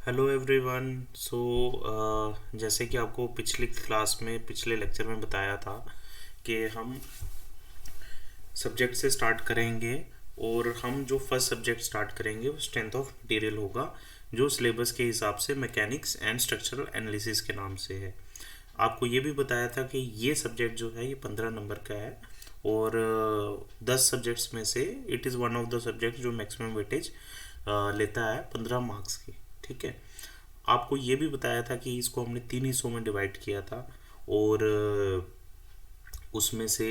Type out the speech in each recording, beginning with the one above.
Hello everyone. सो जैसे कि आपको पिछले लेक्चर में बताया था कि हम सब्जेक्ट से स्टार्ट करेंगे। और हम जो फर्स्ट सब्जेक्ट स्टार्ट करेंगे वो स्ट्रेंथ ऑफ मटेरियल होगा, जो सिलेबस के हिसाब से मैकेनिक्स एंड स्ट्रक्चरल एनालिसिस के नाम से है। आपको ये भी बताया था कि ये सब्जेक्ट जो है ये 15 नंबर का है, और 10 सब्जेक्ट्स में से it is one of the subject जो मैक्सिमम वेटेज लेता है 15 मार्क्स की। ठीक है। आपको ये भी बताया था कि इसको हमने 3 हिस्सों में डिवाइड किया था, और उसमें से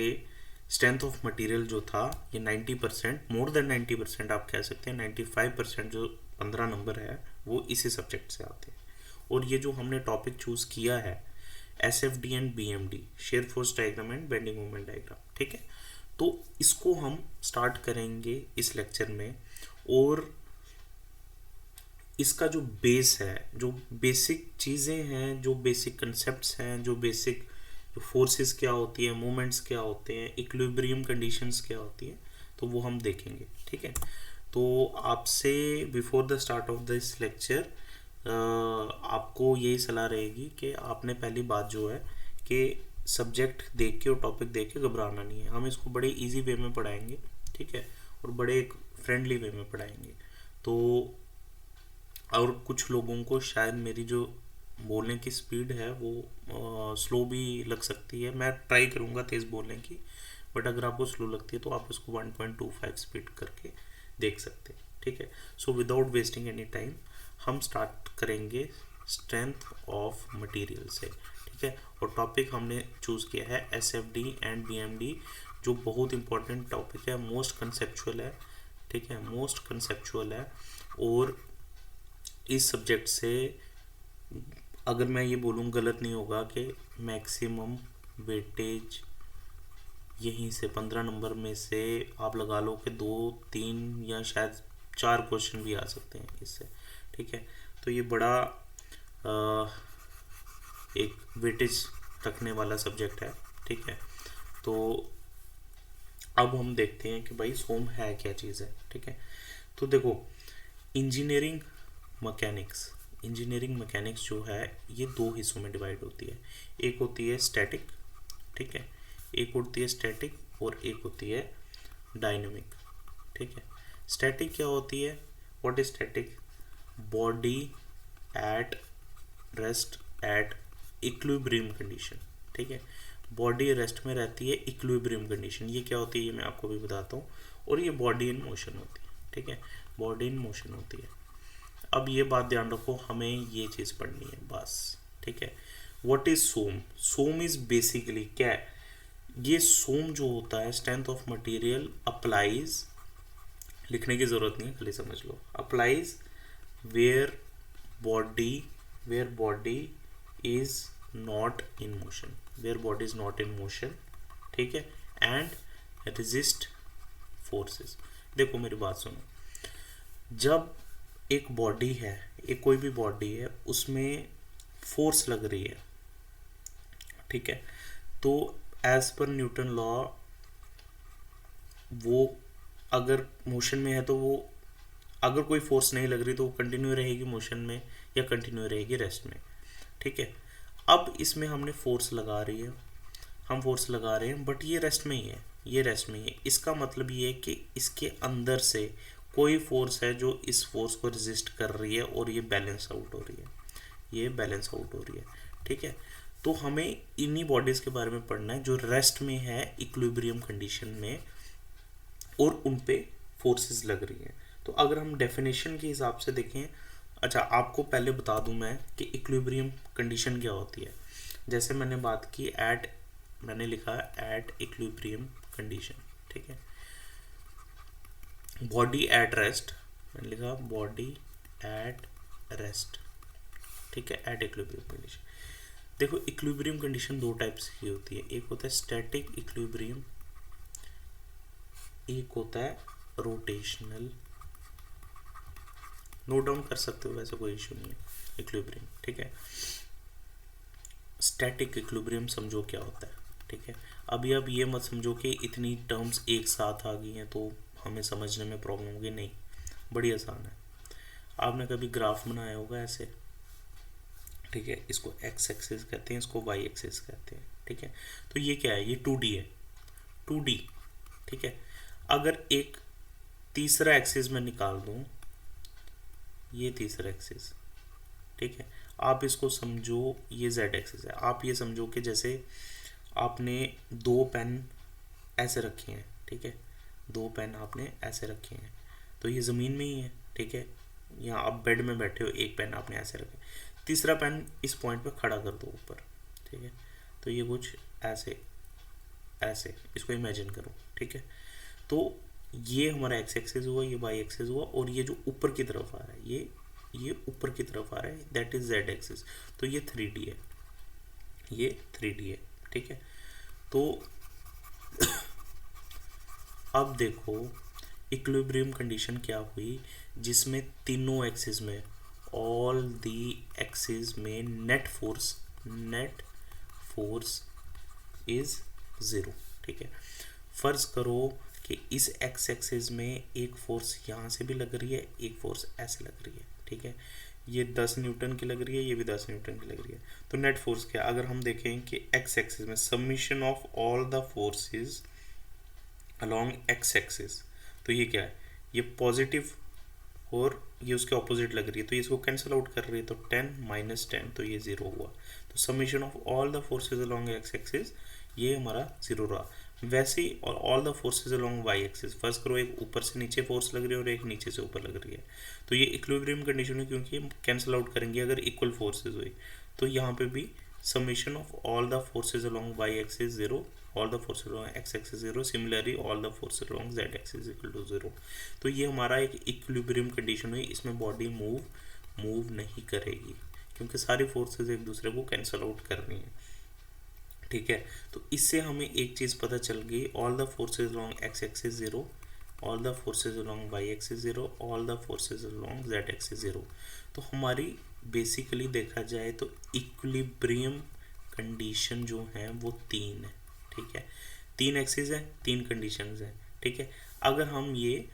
स्ट्रेंथ ऑफ मटेरियल जो था ये 90%, मोर देन 90% आप कह सकते हैं, 95% जो 15 नंबर है वो इसी सब्जेक्ट से आते हैं। और ये जो हमने टॉपिक चूज़ किया है SFD and BMD, shear force diagram and bending moment diagram, ठीक है। तो इसको हम स्टार्ट करेंगे इस लेक्चर में। और इसका जो बेस है, जो बेसिक चीज़ें हैं, जो बेसिक कंसेप्ट्स हैं, जो बेसिक जो फोर्सेस क्या होती है, मोमेंट्स क्या होते हैं, इक्विलिब्रियम कंडीशंस क्या होती है, तो वो हम देखेंगे। ठीक है। तो आपसे before the start of this lecture आपको यही सलाह रहेगी कि आपने पहली बात जो है कि सब्जेक्ट देख के और टॉपिक देख के घबराना नहीं है। हम इसको बड़े इजी वे में पढ़ाएंगे, ठीक है, और बड़े एक फ्रेंडली वे में पढ़ाएंगे। तो और कुछ लोगों को शायद मेरी जो बोलने की स्पीड है वो स्लो भी लग सकती है। मैं ट्राई करूँगा तेज़ बोलने की, बट अगर आपको स्लो लगती है तो आप इसको 1.25 स्पीड करके देख सकते हैं। ठीक है। So without wasting any time हम स्टार्ट करेंगे स्ट्रेंथ ऑफ मटेरियल से। ठीक है। और टॉपिक हमने चूज़ किया है SFD एंड BMD, जो बहुत इंपॉर्टेंट टॉपिक है, मोस्ट कंसेप्चुअल है। ठीक है, मोस्ट कंसेप्चुअल है। और इस सब्जेक्ट से अगर मैं ये बोलूँ गलत नहीं होगा कि मैक्सिमम वेटेज यहीं से 15 नंबर में से आप लगा लो कि 2 3 या शायद 4 क्वेश्चन भी आ सकते हैं इससे। ठीक है। तो ये बड़ा एक वेटेज रखने वाला सब्जेक्ट है। ठीक है। तो अब हम देखते हैं कि भाई सोम है क्या चीज़ है। ठीक है। तो देखो, इंजीनियरिंग मैकेनिक्स इंजीनियरिंग मैकेनिक्स जो है ये 2 हिस्सों में डिवाइड होती है। एक होती है स्टैटिक, ठीक है, एक होती है स्टैटिक और एक होती है डायनेमिक। ठीक है। स्टैटिक क्या होती है? What is static? Body at rest at equilibrium condition. ठीक है। बॉडी रेस्ट में रहती है इक्विलिब्रियम कंडीशन। ये क्या होती है ये मैं आपको भी बताता हूँ। और ये बॉडी इन मोशन होती है। ठीक है, बॉडी इन मोशन होती है। अब ये बात ध्यान रखो, हमें ये चीज़ पढ़नी है बस। ठीक है। What is sum? Sum is basically क्या है? ये सोम जो होता है, स्ट्रेंथ ऑफ मटेरियल अप्लाइज, लिखने की ज़रूरत नहीं है, खाली समझ लो, applies where body where body is not in motion, where body is not in motion. ठीक है। And resist forces. देखो मेरी बात सुनो, जब एक बॉडी है, एक कोई भी बॉडी है, उसमें फोर्स लग रही है, ठीक है, तो एज पर न्यूटन लॉ वो अगर मोशन में है तो वो, अगर कोई फोर्स नहीं लग रही तो वो कंटिन्यू रहेगी मोशन में या कंटिन्यू रहेगी रेस्ट में। ठीक है। अब इसमें हमने फोर्स लगा रही है, हम फोर्स लगा रहे हैं, बट ये रेस्ट में ही है, ये रेस्ट में ही है। इसका मतलब ये है कि इसके अंदर से कोई फोर्स है जो इस फोर्स को रेजिस्ट कर रही है और ये बैलेंस आउट हो रही है, ये बैलेंस आउट हो रही है। ठीक है। तो हमें इन्हीं बॉडीज़ के बारे में पढ़ना है जो रेस्ट में है इक्विलिब्रियम कंडीशन में और उन पे फोर्सेस लग रही हैं। तो अगर हम डेफिनेशन के हिसाब से देखें, अच्छा आपको पहले बता दूं मैं कि इक्विलिब्रियम कंडीशन क्या होती है। जैसे मैंने बात की एट, मैंने लिखा एट इक्विलिब्रियम कंडीशन। ठीक है। बॉडी एट रेस्ट, मैंने लिखा बॉडी एट रेस्ट। ठीक है, एट इक्विलिब्रियम कंडीशन। देखो इक्विलिब्रियम कंडीशन 2 टाइप्स की होती है, एक होता है स्टैटिक इक्विलिब्रियम, एक होता है रोटेशनल। नोट डाउन कर सकते हो, वैसे कोई इशू नहीं है। इक्विलिब्रियम, ठीक है। स्टैटिक इक्विलिब्रियम समझो क्या होता है। ठीक है। अभी अब ये मत समझो कि इतनी टर्म्स एक साथ आ गई हैं तो हमें समझने में प्रॉब्लम होगी, नहीं, बड़ी आसान है। आपने कभी ग्राफ बनाया होगा ऐसे, ठीक है, इसको एक्स एक्सिस कहते हैं, इसको वाई एक्सिस कहते हैं, ठीक है। तो ये क्या है, ये 2D है, 2D, ठीक है। अगर एक तीसरा एक्सिस में निकाल दूं, ये तीसरा एक्सिस, ठीक है, आप इसको समझो ये जेड एक्सिस है। आप ये समझो कि जैसे आपने दो पेन ऐसे रखे हैं, ठीक है, दो पेन आपने ऐसे रखे हैं, तो ये ज़मीन में ही है, ठीक है। यहाँ आप बेड में बैठे हो, एक पेन आपने ऐसे रखे, तीसरा पेन इस पॉइंट पे खड़ा कर दो ऊपर, ठीक है। तो ये कुछ ऐसे ऐसे इसको इमेजिन करो, ठीक है। तो ये हमारा एक्स एक्सिस हुआ, ये वाई एक्सिस हुआ, और ये जो ऊपर की तरफ आ रहा है, ये ऊपर की तरफ आ रहा है, दैट इज जेड एक्सिस। तो ये 3D है, ये 3D है, ठीक है। तो अब देखो इक्विलिब्रियम कंडीशन क्या हुई, जिसमें तीनों एक्सिस में, ऑल दी एक्सिस में नेट फोर्स इज 0, ठीक है। फर्ज करो कि इस एक्स एक्सिस में एक फोर्स यहाँ से भी लग रही है, एक फोर्स ऐसे लग रही है, ठीक है। ये 10 न्यूटन की लग रही है, ये भी 10 न्यूटन की लग रही है। तो नेट फोर्स क्या, अगर हम देखें कि एक्स एक्सिस में summation of all the forces along X axis, तो ये क्या है, ये पॉजिटिव और ये उसके ऑपोजिट लग रही है, तो ये इसको कैंसिल आउट कर रही है, तो 10 - 10, तो ये 0 हुआ। तो summation of all the forces along X axis, ये हमारा 0 रहा। वैसे ही और all the forces along Y axis, first करो एक ऊपर से नीचे फोर्स लग रही है और एक नीचे से ऊपर लग रही है, तो ये इक्विलिब्रियम कंडीशन है, क्योंकि हम कैंसिल आउट करेंगे अगर इक्वल फोर्सेज हुई। तो यहाँ पे भी summation of all the forces along Y axis 0, all the forces along x axis 0, similarly all the forces along z axis equal to 0। तो ये हमारा एक इक्विलिब्रियम कंडीशन हुई, इसमें बॉडी मूव नहीं करेगी, क्योंकि सारी फोर्सेस एक दूसरे को कैंसिल आउट कर रही हैं, ठीक है। तो इससे हमें एक चीज़ पता चल गई, all the forces along x axis 0, all the forces along y axis 0, all the forces along z axis 0। तो हमारी बेसिकली देखा जाए तो इक्विलिब्रियम कंडीशन जो है वो 3 है, ठीक है। 3 एक्सिस है, 3 कंडीशंस है, ठीक है। अगर हम ये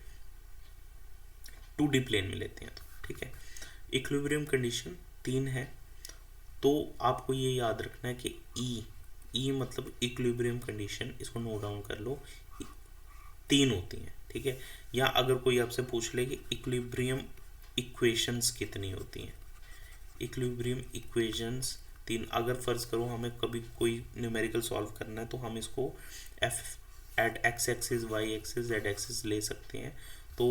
2D प्लेन में लेते हैं तो, ठीक है, इक्विलिब्रियम कंडीशन 3 है, तो आपको ये याद रखना है कि ई मतलब इक्विलिब्रियम कंडीशन, इसको नोट डाउन कर लो, 3 होती हैं, ठीक है। या अगर कोई आपसे पूछ ले कि इक्विलिब्रियम इक्वेशंस कितनी होती हैं, इक्विलिब्रियम इक्वेशंस 3। अगर फर्ज करो हमें कभी कोई न्यूमेरिकल सॉल्व करना है, तो हम इसको F at X axis, Y axis, Z axis ले सकते हैं। तो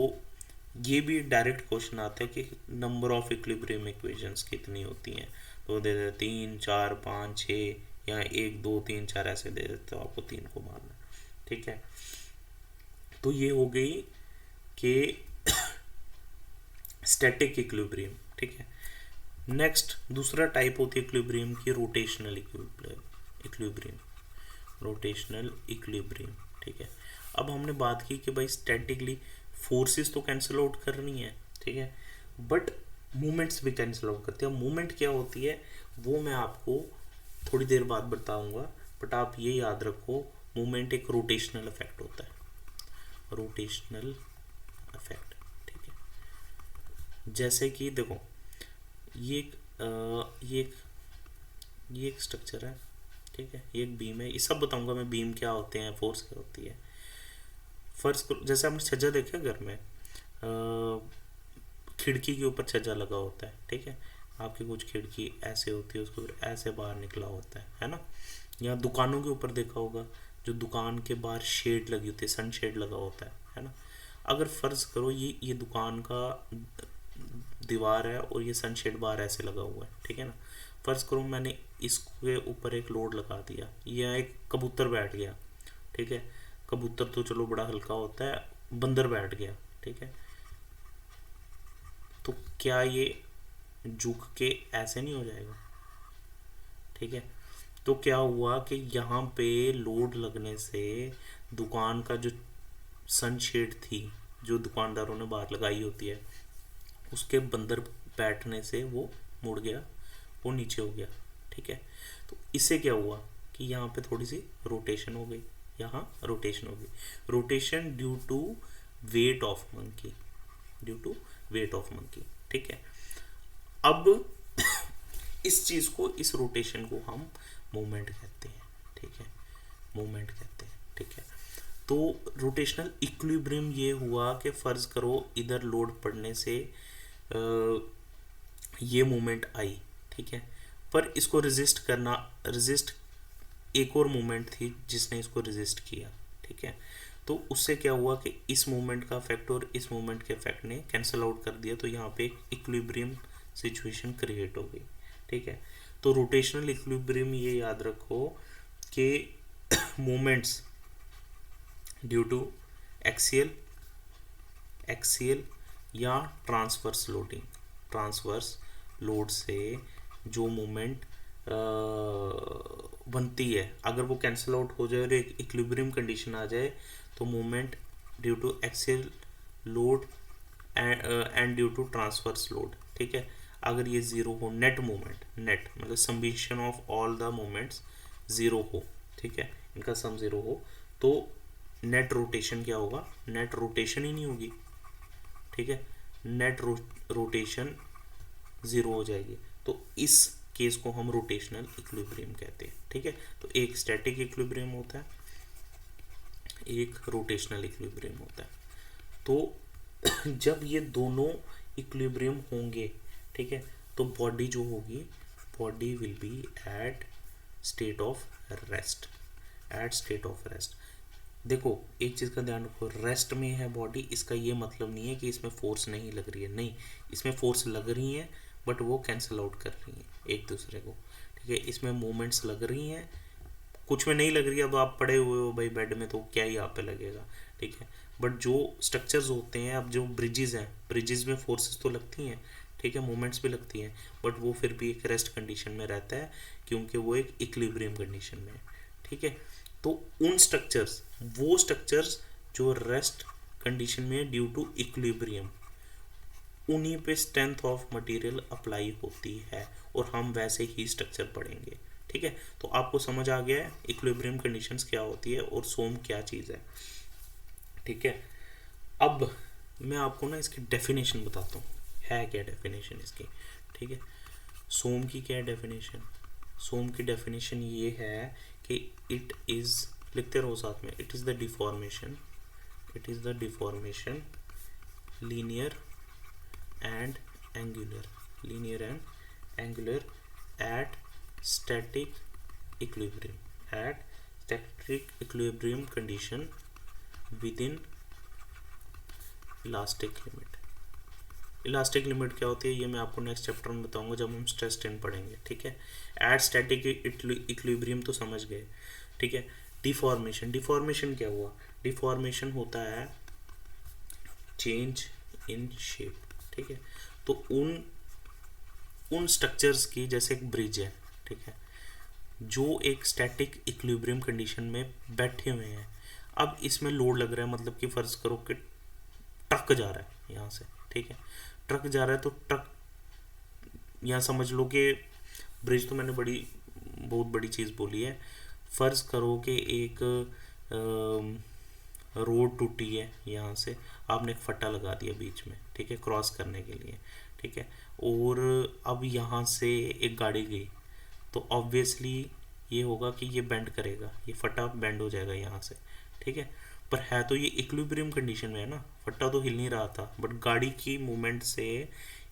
ये भी डायरेक्ट क्वेश्चन आता है कि नंबर ऑफ इक्विलिब्रियम इक्वेशंस कितनी होती हैं, तो दे देते 3 4 5 6, या 1 2 3 4 ऐसे दे देते हो, आपको 3 को मारना, ठीक है। तो ये हो गई कि स्टैटिक इक्विलिब्रियम, ठीक है। नेक्स्ट दूसरा टाइप होती है इक्विलिब्रियम की, रोटेशनल इक्विलिब्रियम, रोटेशनल इक्विलिब्रियम, ठीक है। अब हमने बात की कि भाई स्टैटिकली फोर्सेस तो कैंसिल आउट करनी है, ठीक है, बट मूवमेंट्स भी कैंसिल आउट करते हैं। मूवमेंट क्या होती है वो मैं आपको थोड़ी देर बाद बताऊंगा, बट आप ये याद रखो, मूवमेंट एक रोटेशनल इफेक्ट होता है, रोटेशनल इफेक्ट, ठीक है। जैसे कि देखो ये एक स्ट्रक्चर है, ठीक है, ये एक बीम है, ये सब बताऊंगा मैं, बीम क्या होते हैं, फोर्स क्या होती है। फर्स्ट जैसे आपने छज्जा देखा घर में, खिड़की के ऊपर छज्जा लगा होता है, ठीक है, आपकी कुछ खिड़की ऐसे होती है, उसको फिर ऐसे बाहर निकला होता है ना। या दुकानों के ऊपर देखा होगा, जो दुकान के बाहर शेड लगी होती है, सन शेड लगा होता है ना। अगर फर्ज करो ये दुकान का दीवार है और ये सनशेड बार ऐसे लगा हुआ है, ठीक है ना। फर्ज करो मैंने इसके ऊपर एक लोड लगा दिया, या एक कबूतर बैठ गया, ठीक है, कबूतर तो चलो बड़ा हल्का होता है, बंदर बैठ गया, ठीक है, तो क्या ये झुक के ऐसे नहीं हो जाएगा, ठीक है। तो क्या हुआ कि यहाँ पे लोड लगने से दुकान का जो सनशेड थी, जो दुकानदारों ने बाहर लगाई होती है, उसके बंदर बैठने से वो मुड़ गया, वो नीचे हो गया, ठीक है। तो इससे क्या हुआ कि यहाँ पे थोड़ी सी रोटेशन हो गई, यहाँ रोटेशन हो गई, rotation due to weight of monkey, due to weight of monkey, ठीक है। अब इस चीज को, इस रोटेशन को हम मूवमेंट कहते हैं, ठीक है, मूवमेंट कहते हैं, ठीक है। तो रोटेशनल इक्विलिब्रियम ये हुआ कि फर्ज करो इधर लोड पड़ने से ये मूवमेंट आई, ठीक है, पर इसको रेजिस्ट एक और मूवमेंट थी जिसने इसको रेजिस्ट किया, ठीक है। तो उससे क्या हुआ कि इस मूवमेंट का इफेक्ट और इस मूवमेंट के इफेक्ट ने कैंसिल आउट कर दिया, तो यहाँ पे एक इक्विलिब्रियम सिचुएशन क्रिएट हो गई, ठीक है। तो रोटेशनल इक्विलिब्रियम ये याद रखो कि मूवमेंट्स ड्यू टू एक्सियल या ट्रांसवर्स लोड से जो मूवमेंट बनती है, अगर वो कैंसिल आउट हो जाए और एक इक्विलिब्रियम कंडीशन आ जाए, तो movement due to axial load and due to transverse load, ठीक है, अगर ये ज़ीरो हो, नेट मतलब summation of all the moments zero हो, ठीक है, इनका सम ज़ीरो हो, तो नेट रोटेशन क्या होगा, नेट रोटेशन ही नहीं होगी, ठीक है, नेट रोटेशन ज़ीरो हो जाएगी। तो इस केस को हम रोटेशनल इक्विलिब्रियम कहते हैं, ठीक है। तो एक स्टैटिक इक्विलिब्रियम होता है, एक रोटेशनल इक्विलिब्रियम होता है। तो जब ये दोनों इक्विलिब्रियम होंगे, ठीक है, तो बॉडी जो होगी, body will be at state of rest, देखो एक चीज़ का ध्यान रखो, रेस्ट में है बॉडी, इसका ये मतलब नहीं है कि इसमें फोर्स नहीं लग रही है, नहीं, इसमें फोर्स लग रही है, बट वो कैंसिल आउट कर रही हैं एक दूसरे को, ठीक है। इसमें मूवमेंट्स लग रही हैं, कुछ में नहीं लग रही है, अब आप पड़े हुए हो भाई बेड में, तो क्या ही आप पे लगेगा, ठीक है। बट जो स्ट्रक्चर्स होते हैं, अब जो ब्रिजेस हैं, ब्रिजेस में फोर्सेस तो लगती हैं, ठीक है, मूवमेंट्स भी लगती हैं, बट वो फिर भी एक रेस्ट कंडीशन में रहता है, क्योंकि वो एक इक्विलिब्रियम कंडीशन में है, ठीक है। तो उन स्ट्रक्चर्स, वो स्ट्रक्चर्स जो रेस्ट कंडीशन में ड्यू टू इक्विलिब्रियम, उन्हीं पे स्ट्रेंथ ऑफ मटेरियल अप्लाई होती है, और हम वैसे ही स्ट्रक्चर पढ़ेंगे, ठीक है। तो आपको समझ आ गया है इक्विलिब्रियम कंडीशंस क्या होती है और सोम क्या चीज़ है, ठीक है। अब मैं आपको ना इसकी डेफिनेशन बताता हूँ, है क्या डेफिनेशन इसकी, ठीक है। सोम की क्या डेफिनेशन, सोम की डेफिनेशन ये है कि इट इज़, लिखते रहो साथ में, it is the deformation linear and angular at static equilibrium condition within elastic limit क्या होती है, ये मैं आपको नेक्स्ट चैप्टर में बताऊंगा जब हम स्ट्रेस स्ट्रेन पढ़ेंगे, ठीक है। एट स्टैटिक इक्विलिब्रियम तो समझ गए, ठीक है। डिफॉर्मेशन क्या हुआ, डिफॉर्मेशन होता है चेंज इन शेप, ठीक है। तो उन स्ट्रक्चर्स की, जैसे एक ब्रिज है, ठीक है, जो एक स्टैटिक इक्विलिब्रियम कंडीशन में बैठे हुए हैं, अब इसमें लोड लग रहा है, मतलब कि फर्ज करो कि ट्रक जा रहा है यहाँ से, ठीक है, ट्रक जा रहा है, तो ट्रक, यहाँ समझ लो कि ब्रिज तो मैंने बहुत बड़ी चीज़ बोली है, फर्ज करो कि एक रोड टूटी है, यहाँ से आपने एक फट्टा लगा दिया बीच में, ठीक है, क्रॉस करने के लिए, ठीक है, और अब यहाँ से एक गाड़ी गई, तो ऑब्वियसली ये होगा कि ये बेंड करेगा, ये फट्टा बेंड हो जाएगा यहाँ से, ठीक है। पर है तो ये इक्विलिब्रियम कंडीशन में है ना, फट्टा तो हिल नहीं रहा था, बट गाड़ी की मूवमेंट से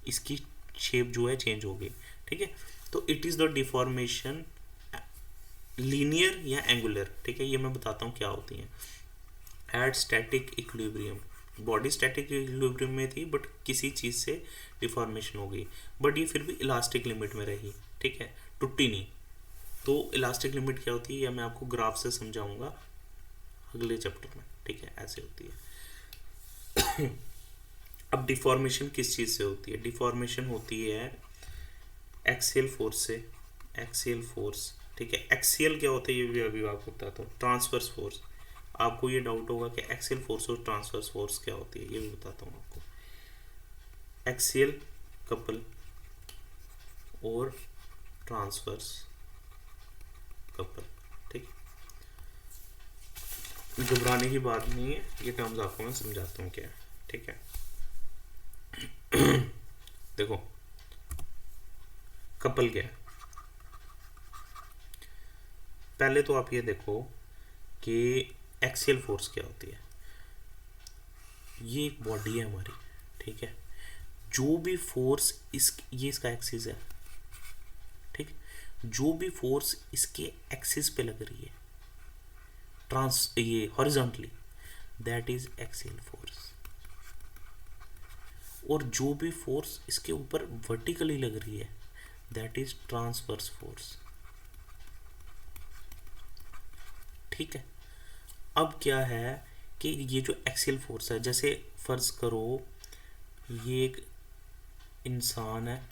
इसकी शेप जो है चेंज हो गई, ठीक है। तो it is the deformation linear या एंगुलर, ठीक है, ये मैं बताता हूँ क्या होती हैं। At static equilibrium, body static equilibrium में थी, बट किसी चीज़ से डिफॉर्मेशन हो गई, बट ये फिर भी इलास्टिक लिमिट में रही, ठीक है, टूटी नहीं। तो इलास्टिक लिमिट क्या होती है, या मैं आपको ग्राफ से समझाऊंगा अगले चैप्टर में, ठीक है, ऐसे होती है। अब डिफॉर्मेशन किस चीज़ से होती है, डिफॉर्मेशन होती है एक्सियल फोर्स से, एक्सियल फोर्स, ठीक है। एक्सियल क्या होता है ये भी अभी आपको बताता हूँ, ट्रांसवर्स फोर्स, आपको ये डाउट होगा कि एक्सियल फोर्स और ट्रांसवर्स फोर्स क्या होती है, ये भी बताता हूँ आपको। एक्सियल कपल और ट्रांसवर्स कपल, ठीक है, घबराने की बात नहीं है, ये टर्म्स आपको मैं समझाता हूँ क्या है, ठीक है। देखो कपल क्या है, पहले तो आप ये देखो कि एक्सियल फोर्स क्या होती है। ये एक बॉडी है हमारी, ठीक है, जो भी फोर्स ये इसका एक्सिस है, ठीक, जो भी फोर्स इसके एक्सिस पे लग रही है ये horizontally, that is axial force. और जो भी फोर्स इसके ऊपर वर्टिकली लग रही है, दैट इज ट्रांसवर्स फोर्स। ठीक है, अब क्या है कि ये जो एक्सियल फोर्स है, जैसे फर्ज करो ये एक इंसान है,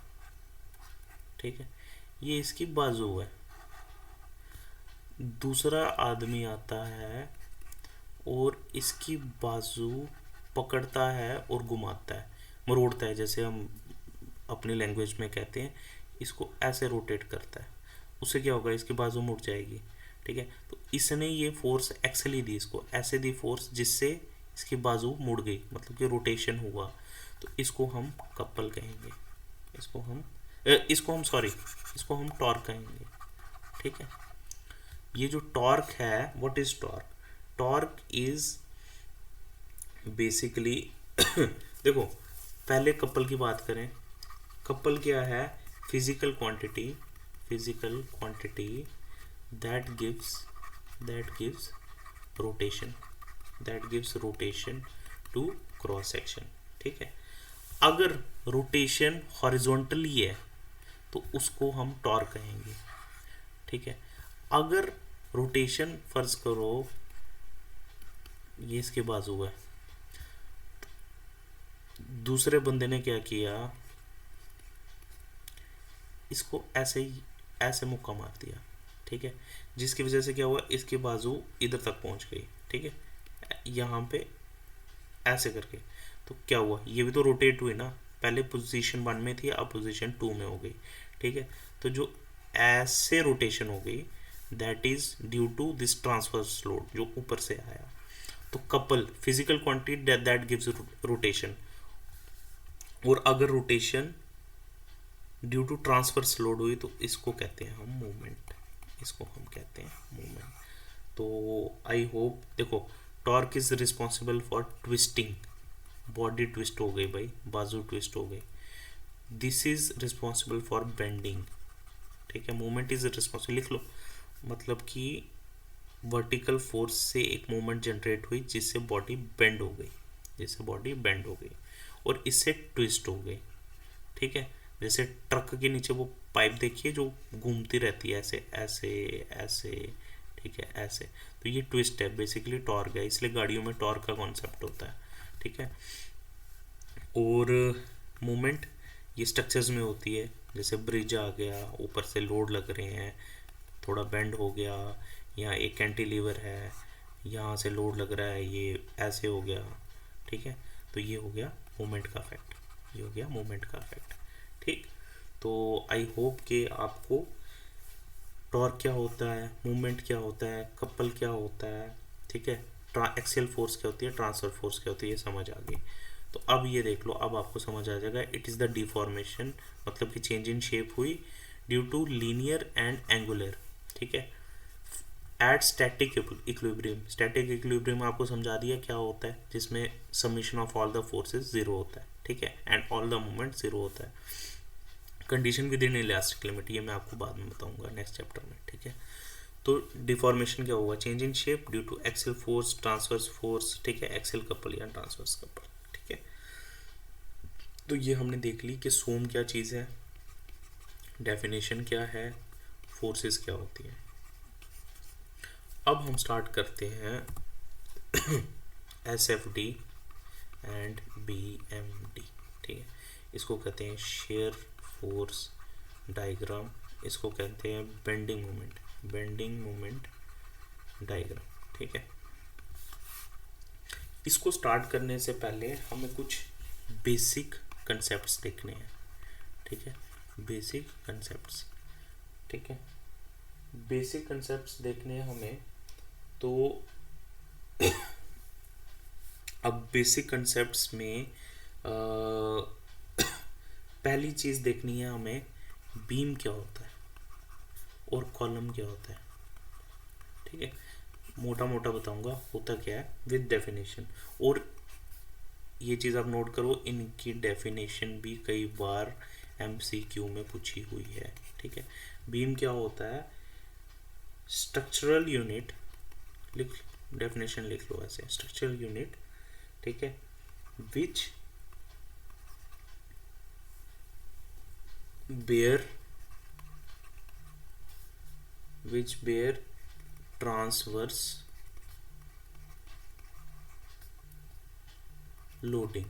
ठीक है, ये इसकी बाजू है, दूसरा आदमी आता है और इसकी बाजू पकड़ता है और घुमाता है, मरोड़ता है, जैसे हम अपनी लैंग्वेज में कहते हैं, इसको ऐसे रोटेट करता है, उससे क्या होगा, इसकी बाजू मुड़ जाएगी। ठीक है, तो इसने ये फोर्स एक्चुअली दी, इसको ऐसे दी फोर्स जिससे इसकी बाजू मुड़ गई, मतलब कि रोटेशन हुआ, तो इसको हम कपल कहेंगे, इसको हम टॉर्क कहेंगे। ठीक है, ये जो टॉर्क है, what is torque? Torque is basically देखो पहले कपल की बात करें, कपल क्या है? Physical quantity that gives rotation to cross section. ठीक है, अगर रोटेशन हॉरिजॉन्टली है तो उसको हम टॉर्क कहेंगे। ठीक है, अगर रोटेशन फर्ज करो ये इसके बाजू है, दूसरे बंदे ने क्या किया, इसको ऐसे मुक्का मार दिया। ठीक है, जिसकी वजह से क्या हुआ, इसकी बाजू इधर तक पहुंच गई। ठीक है, यहाँ पे ऐसे करके, तो क्या हुआ, ये भी तो रोटेट हुई ना, पहले पोजीशन 1 में थी, अब पोजीशन 2 में हो गई। ठीक है, तो जो ऐसे रोटेशन हो गई, that is due to this transverse load जो ऊपर से आया। तो couple physical quantity that gives rotation, और अगर rotation due to transverse load हुई तो इसको कहते हैं हम मूवमेंट, तो आई होप, देखो torque is responsible for twisting, body twist हो गई भाई, बाजू ट्विस्ट हो गई, this is responsible for bending. ठीक है, मूवमेंट इज रिस्पॉन्सिबल, लिख लो, मतलब कि वर्टिकल फोर्स से एक मूवमेंट जनरेट हुई जिससे बॉडी बेंड हो गई, और इससे ट्विस्ट हो गई। ठीक है, जैसे ट्रक के नीचे वो पाइप देखिए जो घूमती रहती है ऐसे ऐसे ऐसे, ठीक है, ऐसे, तो ये ट्विस्ट है, बेसिकली टॉर्क है, इसलिए गाड़ियों में टॉर्क का कॉन्सेप्ट होता है। ठीक है, और मूवमेंट ये स्ट्रक्चर्स में होती है, जैसे ब्रिज आ गया, ऊपर से लोड लग रहे हैं, थोड़ा बेंड हो गया, यहाँ एक कैंटिलीवर है, यहाँ से लोड लग रहा है, ये ऐसे हो गया। ठीक है, तो ये हो गया मूवमेंट का इफेक्ट। ठीक, तो आई होप कि आपको टॉर्क क्या होता है, मूवमेंट क्या होता है, कपल क्या होता है, ठीक है, एक्सियल फोर्स क्या होती है, ट्रांसफर फोर्स क्या होती है, ये समझ आ गई। तो अब ये देख लो, अब आपको समझ आ जाएगा, इट इज़ द डिफॉर्मेशन, मतलब कि चेंज इन शेप हुई due to linear and angular. ठीक है, एट स्टैटिक इक्विलिब्रियम आपको समझा दिया क्या होता है, जिसमें summation of all the forces zero होता है। ठीक है, and all the movement zero होता है। Condition with in elastic limit, ये मैं आपको बाद में बताऊंगा नेक्स्ट चैप्टर में। ठीक है, तो डिफॉर्मेशन क्या होगा, change in shape due to axial force, transverse force, ठीक है, एक्सियल कपल या ट्रांसवर्स कपल। ठीक है, तो ये हमने देख ली कि सोम क्या चीज़ है, डेफिनेशन क्या है, फोर्सेस क्या होती है। अब हम स्टार्ट करते हैं SFD एंड BMD। ठीक है, इसको कहते हैं शेयर फोर्स डायग्राम, इसको कहते हैं बेंडिंग मोमेंट डायग्राम। ठीक है, इसको स्टार्ट करने से पहले हमें कुछ बेसिक कंसेप्ट्स देखने हैं। ठीक है, बेसिक कंसेप्ट्स देखने हैं हमें, तो अब बेसिक कंसेप्ट्स में पहली चीज़ देखनी है हमें, बीम क्या होता है और कॉलम क्या होता है। ठीक है, मोटा मोटा बताऊंगा होता क्या है विद डेफिनेशन। और ये चीज़ आप नोट करो, इनकी डेफिनेशन भी कई बार एमसीक्यू में पूछी हुई है। ठीक है, बीम क्या होता है, स्ट्रक्चरल यूनिट, लिख डेफिनेशन लिख लो ऐसे, स्ट्रक्चरल यूनिट, ठीक है, विच bear transverse लोडिंग।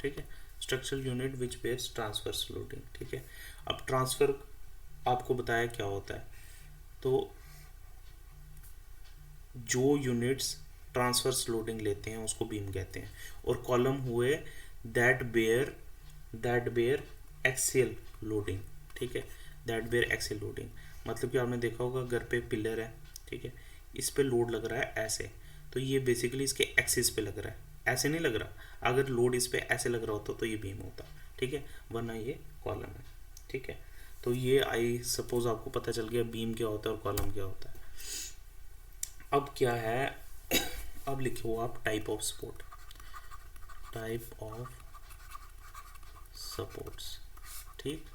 ठीक है, structural unit which bears transverse loading. ठीक है, अब ट्रांसफर आपको बताया क्या होता है, तो जो यूनिट्स ट्रांसवर्स लोडिंग लेते हैं उसको बीम कहते हैं, और कॉलम हुए दैट बेयर एक्सियल लोडिंग। ठीक है, दैट बेयर एक्सियल लोडिंग मतलब कि आपने देखा होगा घर पे पिलर है, ठीक है, इस पे लोड लग रहा है ऐसे, तो ये बेसिकली इसके एक्सिस पे लग रहा है, ऐसे नहीं लग रहा। अगर लोड इस पे ऐसे लग रहा होता तो ये बीम होता। ठीक है, वरना ये कॉलम है। ठीक है, तो ये आई सपोज आपको पता चल गया बीम क्या होता है और कॉलम क्या होता है। अब क्या है, अब लिखो आप type of support, type of supports. ठीक,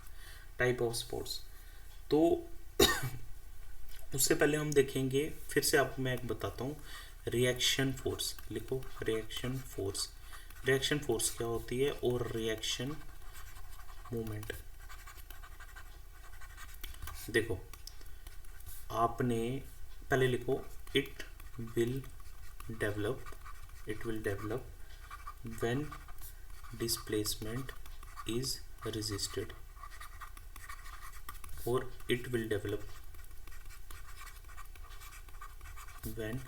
टाइप ऑफ सपोर्ट्स, तो उससे पहले हम देखेंगे, फिर से आपको मैं एक बताता हूँ, रिएक्शन फोर्स लिखो, रिएक्शन फोर्स। रिएक्शन फोर्स क्या होती है और रिएक्शन मोमेंट। देखो आपने पहले लिखो, it will develop when displacement is resisted, और it will develop when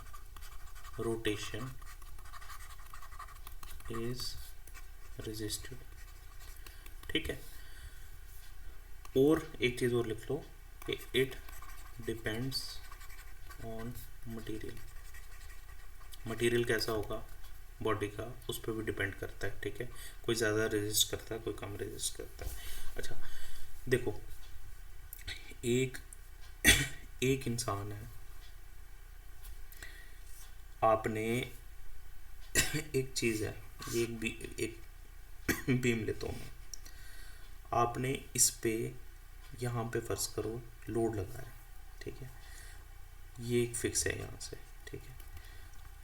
rotation is resisted। ठीक है, और एक चीज़ और लिख लो कि it depends on material। Material कैसा होगा बॉडी का, उस पर भी डिपेंड करता है। ठीक है, कोई ज़्यादा रेजिस्ट करता है, कोई कम रेजिस्ट करता है। अच्छा देखो, एक एक इंसान है, आपने एक चीज़ है, ये एक बीम लेता हूँ मैं, आपने इस पे यहाँ पे फर्ज करो लोड लगाया। ठीक है, ये एक फिक्स है यहाँ से। ठीक है,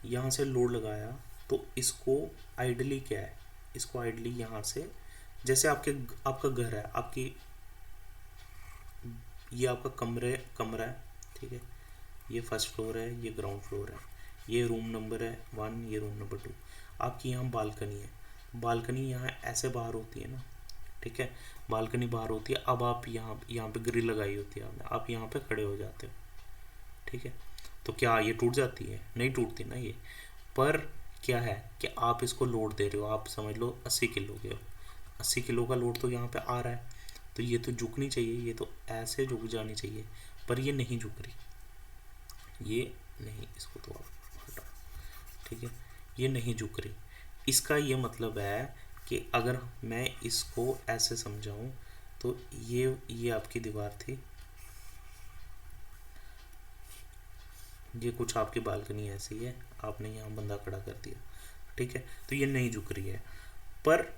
यहाँ से लोड लगाया, तो इसको आइडली क्या है, इसको आइडली यहाँ से, जैसे आपका घर है, आपकी ये आपका कमरा है। ठीक है, ये फर्स्ट फ्लोर है, ये ग्राउंड फ्लोर है, ये रूम नंबर है 1, ये रूम नंबर 2। आपकी यहाँ बालकनी है, बालकनी यहाँ ऐसे बाहर होती है ना। ठीक है, बालकनी बाहर होती है। अब आप यहाँ पे ग्रिल लगाई होती है आपने, आप यहाँ पे खड़े हो जाते हो। ठीक है, तो क्या ये टूट जाती है? नहीं टूटती ना ये। पर क्या है कि आप इसको लोड दे रहे हो, आप समझ लो 80 किलो के हो, 80 किलो का लोड तो यहाँ पे आ रहा है, तो ये तो झुकनी चाहिए, ये तो ऐसे झुक जानी चाहिए, पर ये नहीं झुक रही, ये नहीं, इसको तो आप हटाओ। ठीक है, ये नहीं झुक रही। इसका ये मतलब है कि अगर मैं इसको ऐसे समझाऊं, तो ये आपकी दीवार थी, ये कुछ आपकी बालकनी ऐसी है, आपने यहाँ बंदा खड़ा कर दिया। ठीक है, तो ये नहीं झुक रही है, पर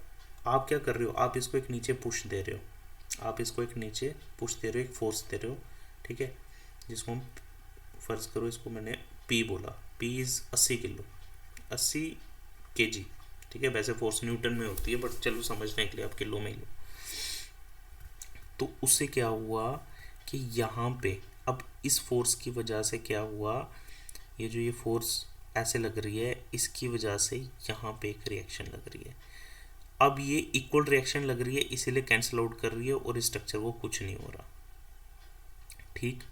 आप क्या कर रहे हो, आप इसको एक नीचे पुश दे रहे हो, आप इसको एक नीचे पुश दे रहे हो, एक फोर्स दे रहे हो। ठीक है, जिसको हम फर्ज करो, इसको मैंने पी बोला, पी इज़ 80 किलो, 80 kg। ठीक है, वैसे फोर्स न्यूटन में होती है, बट चलो समझने के लिए आप किलो में ही लो। तो उससे क्या हुआ कि यहाँ पे अब इस फोर्स की वजह से क्या हुआ, ये जो ये फोर्स ऐसे लग रही है, इसकी वजह से यहाँ पे एक रिएक्शन लग रही है। अब ये इक्वल रिएक्शन लग रही है, इसीलिए कैंसिल आउट कर रही है और इस स्ट्रक्चर को कुछ नहीं हो रहा। ठीक,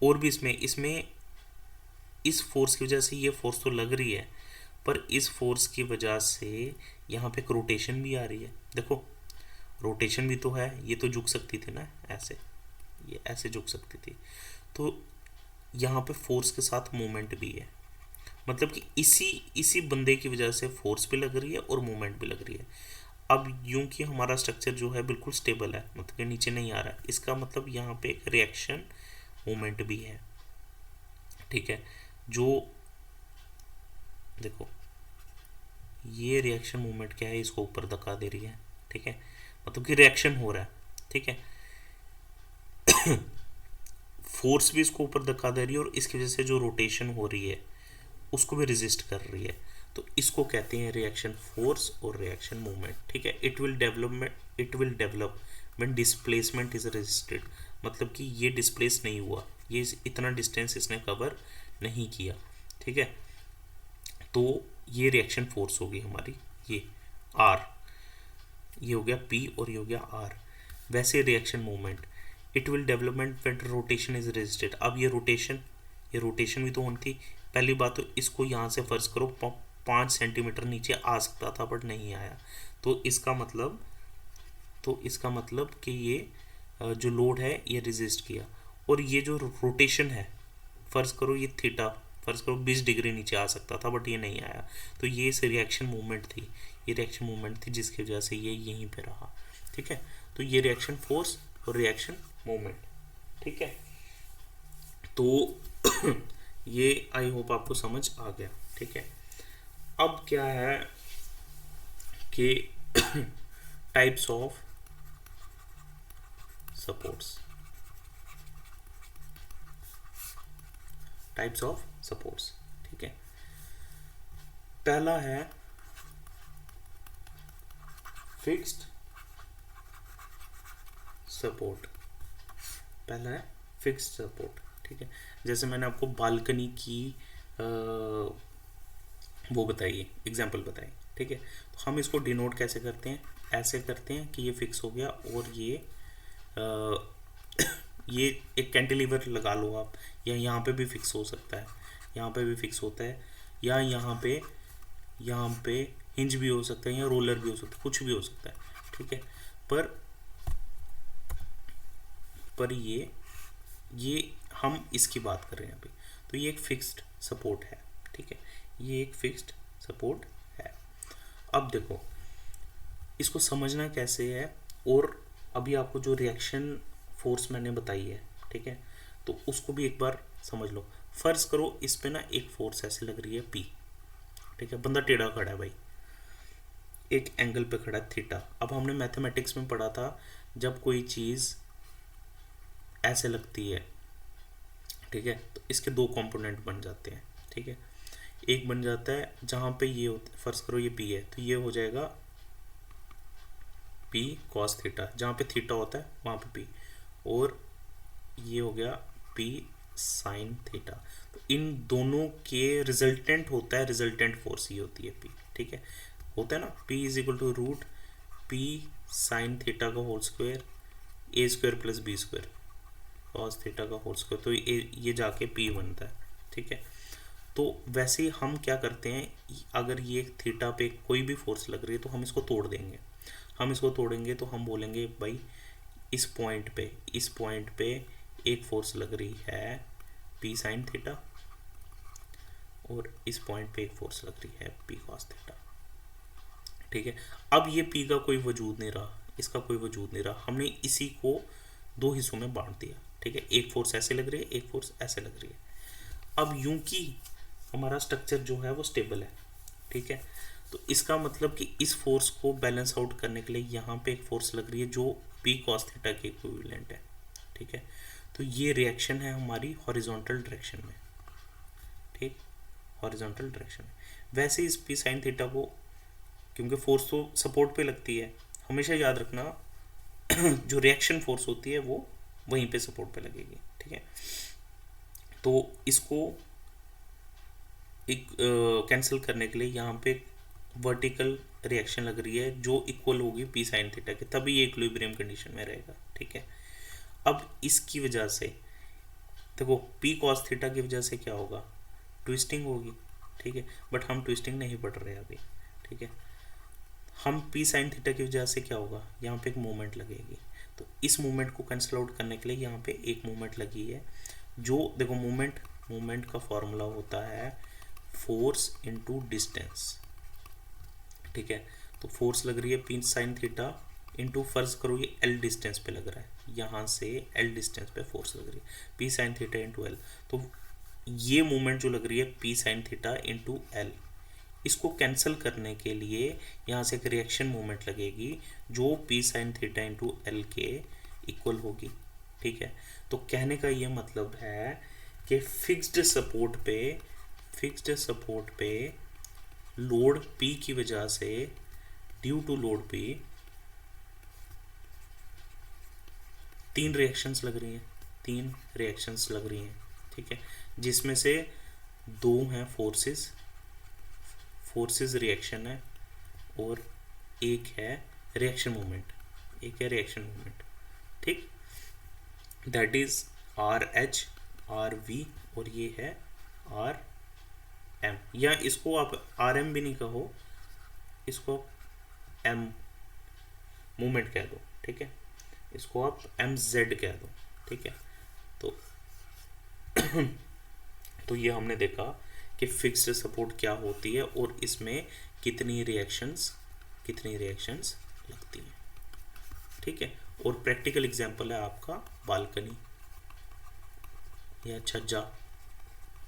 और भी इसमें इस फोर्स की वजह से ये फोर्स तो लग रही है, पर इस फोर्स की वजह से यहाँ पे एक रोटेशन भी आ रही है। देखो रोटेशन भी तो है, ये तो झुक सकती थी ना ऐसे, ये ऐसे झुक सकती थी, तो यहाँ पे फोर्स के साथ मूवमेंट भी है। मतलब कि इसी बंदे की वजह से फोर्स भी लग रही है और मूवमेंट भी लग रही है। अब यूं कि हमारा स्ट्रक्चर जो है बिल्कुल स्टेबल है, मतलब कि नीचे नहीं आ रहा है, इसका मतलब यहाँ पे एक रिएक्शन मोमेंट भी है, ठीक है। जो देखो ये रिएक्शन मोमेंट क्या है, इसको ऊपर धक्का दे रही है, ठीक है, मतलब कि रिएक्शन हो रहा है, ठीक है। फोर्स भी इसको ऊपर धक्का दे रही है और इसकी वजह से जो रोटेशन हो रही है उसको भी रेजिस्ट कर रही है। तो इसको कहते हैं रिएक्शन फोर्स और रिएक्शन मूवमेंट, ठीक है। It will develop when displacement is resisted, मतलब कि ये डिस्प्लेस नहीं हुआ, ये इतना डिस्टेंस इसने कवर नहीं किया, ठीक है। तो ये रिएक्शन फोर्स होगी हमारी, ये आर, ये हो गया पी और ये हो गया आर। वैसे reaction movement, it will development when rotation is resisted. अब ये रोटेशन भी तो होनी थी। पहली बात तो इसको यहाँ से फर्ज करो 5 सेंटीमीटर नीचे आ सकता था बट नहीं आया, तो इसका मतलब कि ये जो लोड है ये रेजिस्ट किया। और ये जो रोटेशन है, फर्ज करो ये थीटा, फर्ज करो 20 डिग्री नीचे आ सकता था बट ये नहीं आया, तो ये इस रिएक्शन मूवमेंट थी, ये रिएक्शन मूवमेंट थी जिसकी वजह से ये यहीं पे रहा, ठीक है। तो ये रिएक्शन फोर्स और रिएक्शन मूवमेंट, ठीक है। तो ये आई होप आपको समझ आ गया, ठीक है। अब क्या है कि टाइप्स ऑफ सपोर्ट्स, ठीक है। पहला है फिक्स्ड सपोर्ट, ठीक है। जैसे मैंने आपको बालकनी की वो बताइए, एग्जाम्पल बताइए, ठीक है। तो हम इसको डिनोट कैसे करते हैं, ऐसे करते हैं कि ये फिक्स हो गया और ये एक कैंटिलीवर लगा लो आप, या यहाँ पे भी फिक्स हो सकता है, यहाँ पे भी फिक्स होता है, या यहाँ पे हिंज भी हो सकता है, या रोलर भी हो सकता है, कुछ भी हो सकता है, ठीक है। पर ये हम इसकी बात कर रहे हैं अभी, तो ये एक फिक्स्ड सपोर्ट है, ठीक है, ये एक फिक्स्ड सपोर्ट है। अब देखो इसको समझना कैसे है, और अभी आपको जो रिएक्शन फोर्स मैंने बताई है, ठीक है, तो उसको भी एक बार समझ लो। फर्ज करो इस पे ना एक फोर्स ऐसे लग रही है पी, ठीक है, बंदा टेढ़ा खड़ा है भाई, एक एंगल पे खड़ा है थीटा। अब हमने मैथमेटिक्स में पढ़ा था जब कोई चीज़ ऐसे लगती है, ठीक है, तो इसके दो कंपोनेंट बन जाते हैं, ठीक है। एक बन जाता है जहाँ पे ये होता, फर्ज करो ये पी है, तो ये हो जाएगा पी कॉस थीटा, जहाँ पे थीटा होता है वहाँ पे पी, और ये हो गया पी साइन थीटा। तो इन दोनों के रिजल्टेंट होता है, रिजल्टेंट फोर्स ये होती है पी, ठीक है, होता है ना, P is equal to root P sine theta का whole square A square plus B square cos theta का होल स्क्वायर, तो ये जाके पी बनता है, ठीक है। तो वैसे ही हम क्या करते हैं, अगर ये थीटा पे कोई भी फोर्स लग रही है तो हम इसको तोड़ेंगे, तो हम बोलेंगे भाई इस पॉइंट पे एक फोर्स लग रही है पी साइन थीटा, और इस पॉइंट पे एक फोर्स लग रही है पी कॉस थीटा, ठीक है। अब ये पी का कोई वजूद नहीं रहा, इसका कोई वजूद नहीं रहा, हमने इसी को दो हिस्सों में बांट दिया, ठीक है, एक फोर्स ऐसे लग रही है, एक फोर्स ऐसे लग रही है। अब यूं कि हमारा स्ट्रक्चर जो है वो स्टेबल है, ठीक है, तो इसका मतलब कि इस फोर्स को बैलेंस आउट करने के लिए यहाँ पे एक फोर्स लग रही है जो पी कॉस थीटा के इक्विवेलेंट है, ठीक है। तो ये रिएक्शन है हमारी हॉरिजॉन्टल डायरेक्शन में, ठीक, हॉरिजॉन्टल डायरेक्शन में। वैसे इस पी साइन थीटा को, क्योंकि फोर्स तो सपोर्ट पे लगती है, हमेशा याद रखना जो रिएक्शन फोर्स होती है वो वहीं पे सपोर्ट पे लगेगी, ठीक है। तो इसको एक कैंसिल करने के लिए यहाँ पे वर्टिकल रिएक्शन लग रही है जो इक्वल होगी पी साइन थीटा के, तभी ये इक्विलिब्रियम कंडीशन में रहेगा, ठीक है। अब इसकी वजह से देखो पी कॉस थीटा की वजह से क्या होगा, ट्विस्टिंग होगी, ठीक है, बट हम ट्विस्टिंग नहीं पढ़ रहे अभी, ठीक है। हम पी साइन थीटा की वजह से क्या होगा, यहाँ पे एक मूवमेंट लगेगी, तो इस मूवमेंट को कैंसिल आउट करने के लिए यहाँ पे एक मूवमेंट लगी है, जो देखो मूवमेंट का फॉर्मूला होता है फोर्स इनटू डिस्टेंस, ठीक है। तो तो फोर्स लग रही है पी साइन थीटा इंटू, फर्ज करो ये एल डिस्टेंस पे लग रहा है, यहाँ से एल डिस्टेंस पे फोर्स लग रही है P sine theta into L. तो ये मोमेंट जो लग रही है P sine theta into L, इसको कैंसिल करने के लिए यहाँ से एक रिएक्शन मोमेंट लगेगी जो P sine theta into L के इक्वल होगी। ठीक है, तो कहने का ये मतलब है कि फिक्स्ड सपोर्ट पे लोड P की वजह से, ड्यू टू लोड P, तीन रिएक्शंस लग रही हैं। ठीक है, जिसमें से दो हैं फोर्सेस रिएक्शन है, और एक है रिएक्शन मोमेंट। ठीक, दैट इज RH RV, और ये है RM, या इसको आप RM भी नहीं कहो, इसको M मोमेंट कह दो। ठीक है, इसको आप MZ कह दो। ठीक है, तो ये हमने देखा कि फिक्स्ड सपोर्ट क्या होती है और इसमें कितनी रिएक्शंस लगती हैं। ठीक है, और प्रैक्टिकल एग्जांपल है आपका बालकनी या छज्जा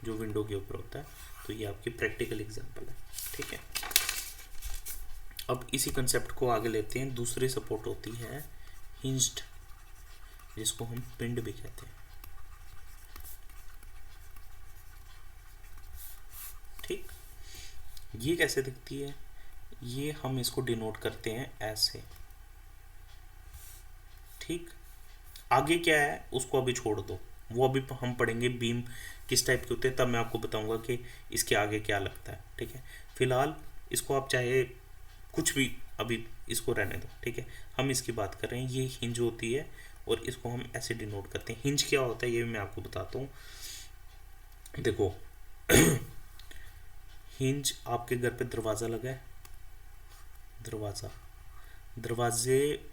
जो विंडो के ऊपर होता है, तो ये आपकी प्रैक्टिकल एग्जांपल है। ठीक है, अब इसी कंसेप्ट को आगे लेते हैं। दूसरी सपोर्ट होती है हिंज्ड, जिसको हम पिंड भी कहते हैं। ठीक, ये कैसे दिखती है, ये हम इसको डिनोट करते हैं ऐसे। ठीक, आगे क्या है उसको अभी छोड़ दो, वो अभी हम पढ़ेंगे बीम किस टाइप के होते हैं, तब मैं आपको बताऊंगा कि इसके आगे क्या लगता है। ठीक है, फिलहाल इसको आप चाहे कुछ भी अभी इसको रहने दो। ठीक है, हम इसकी बात कर रहे हैं, ये हिंज होती है और इसको हम ऐसे डिनोट करते हैं। हिंज क्या होता है ये मैं आपको बताता हूँ। देखो हिंज, आपके घर पे दरवाज़ा लगा है, दरवाजे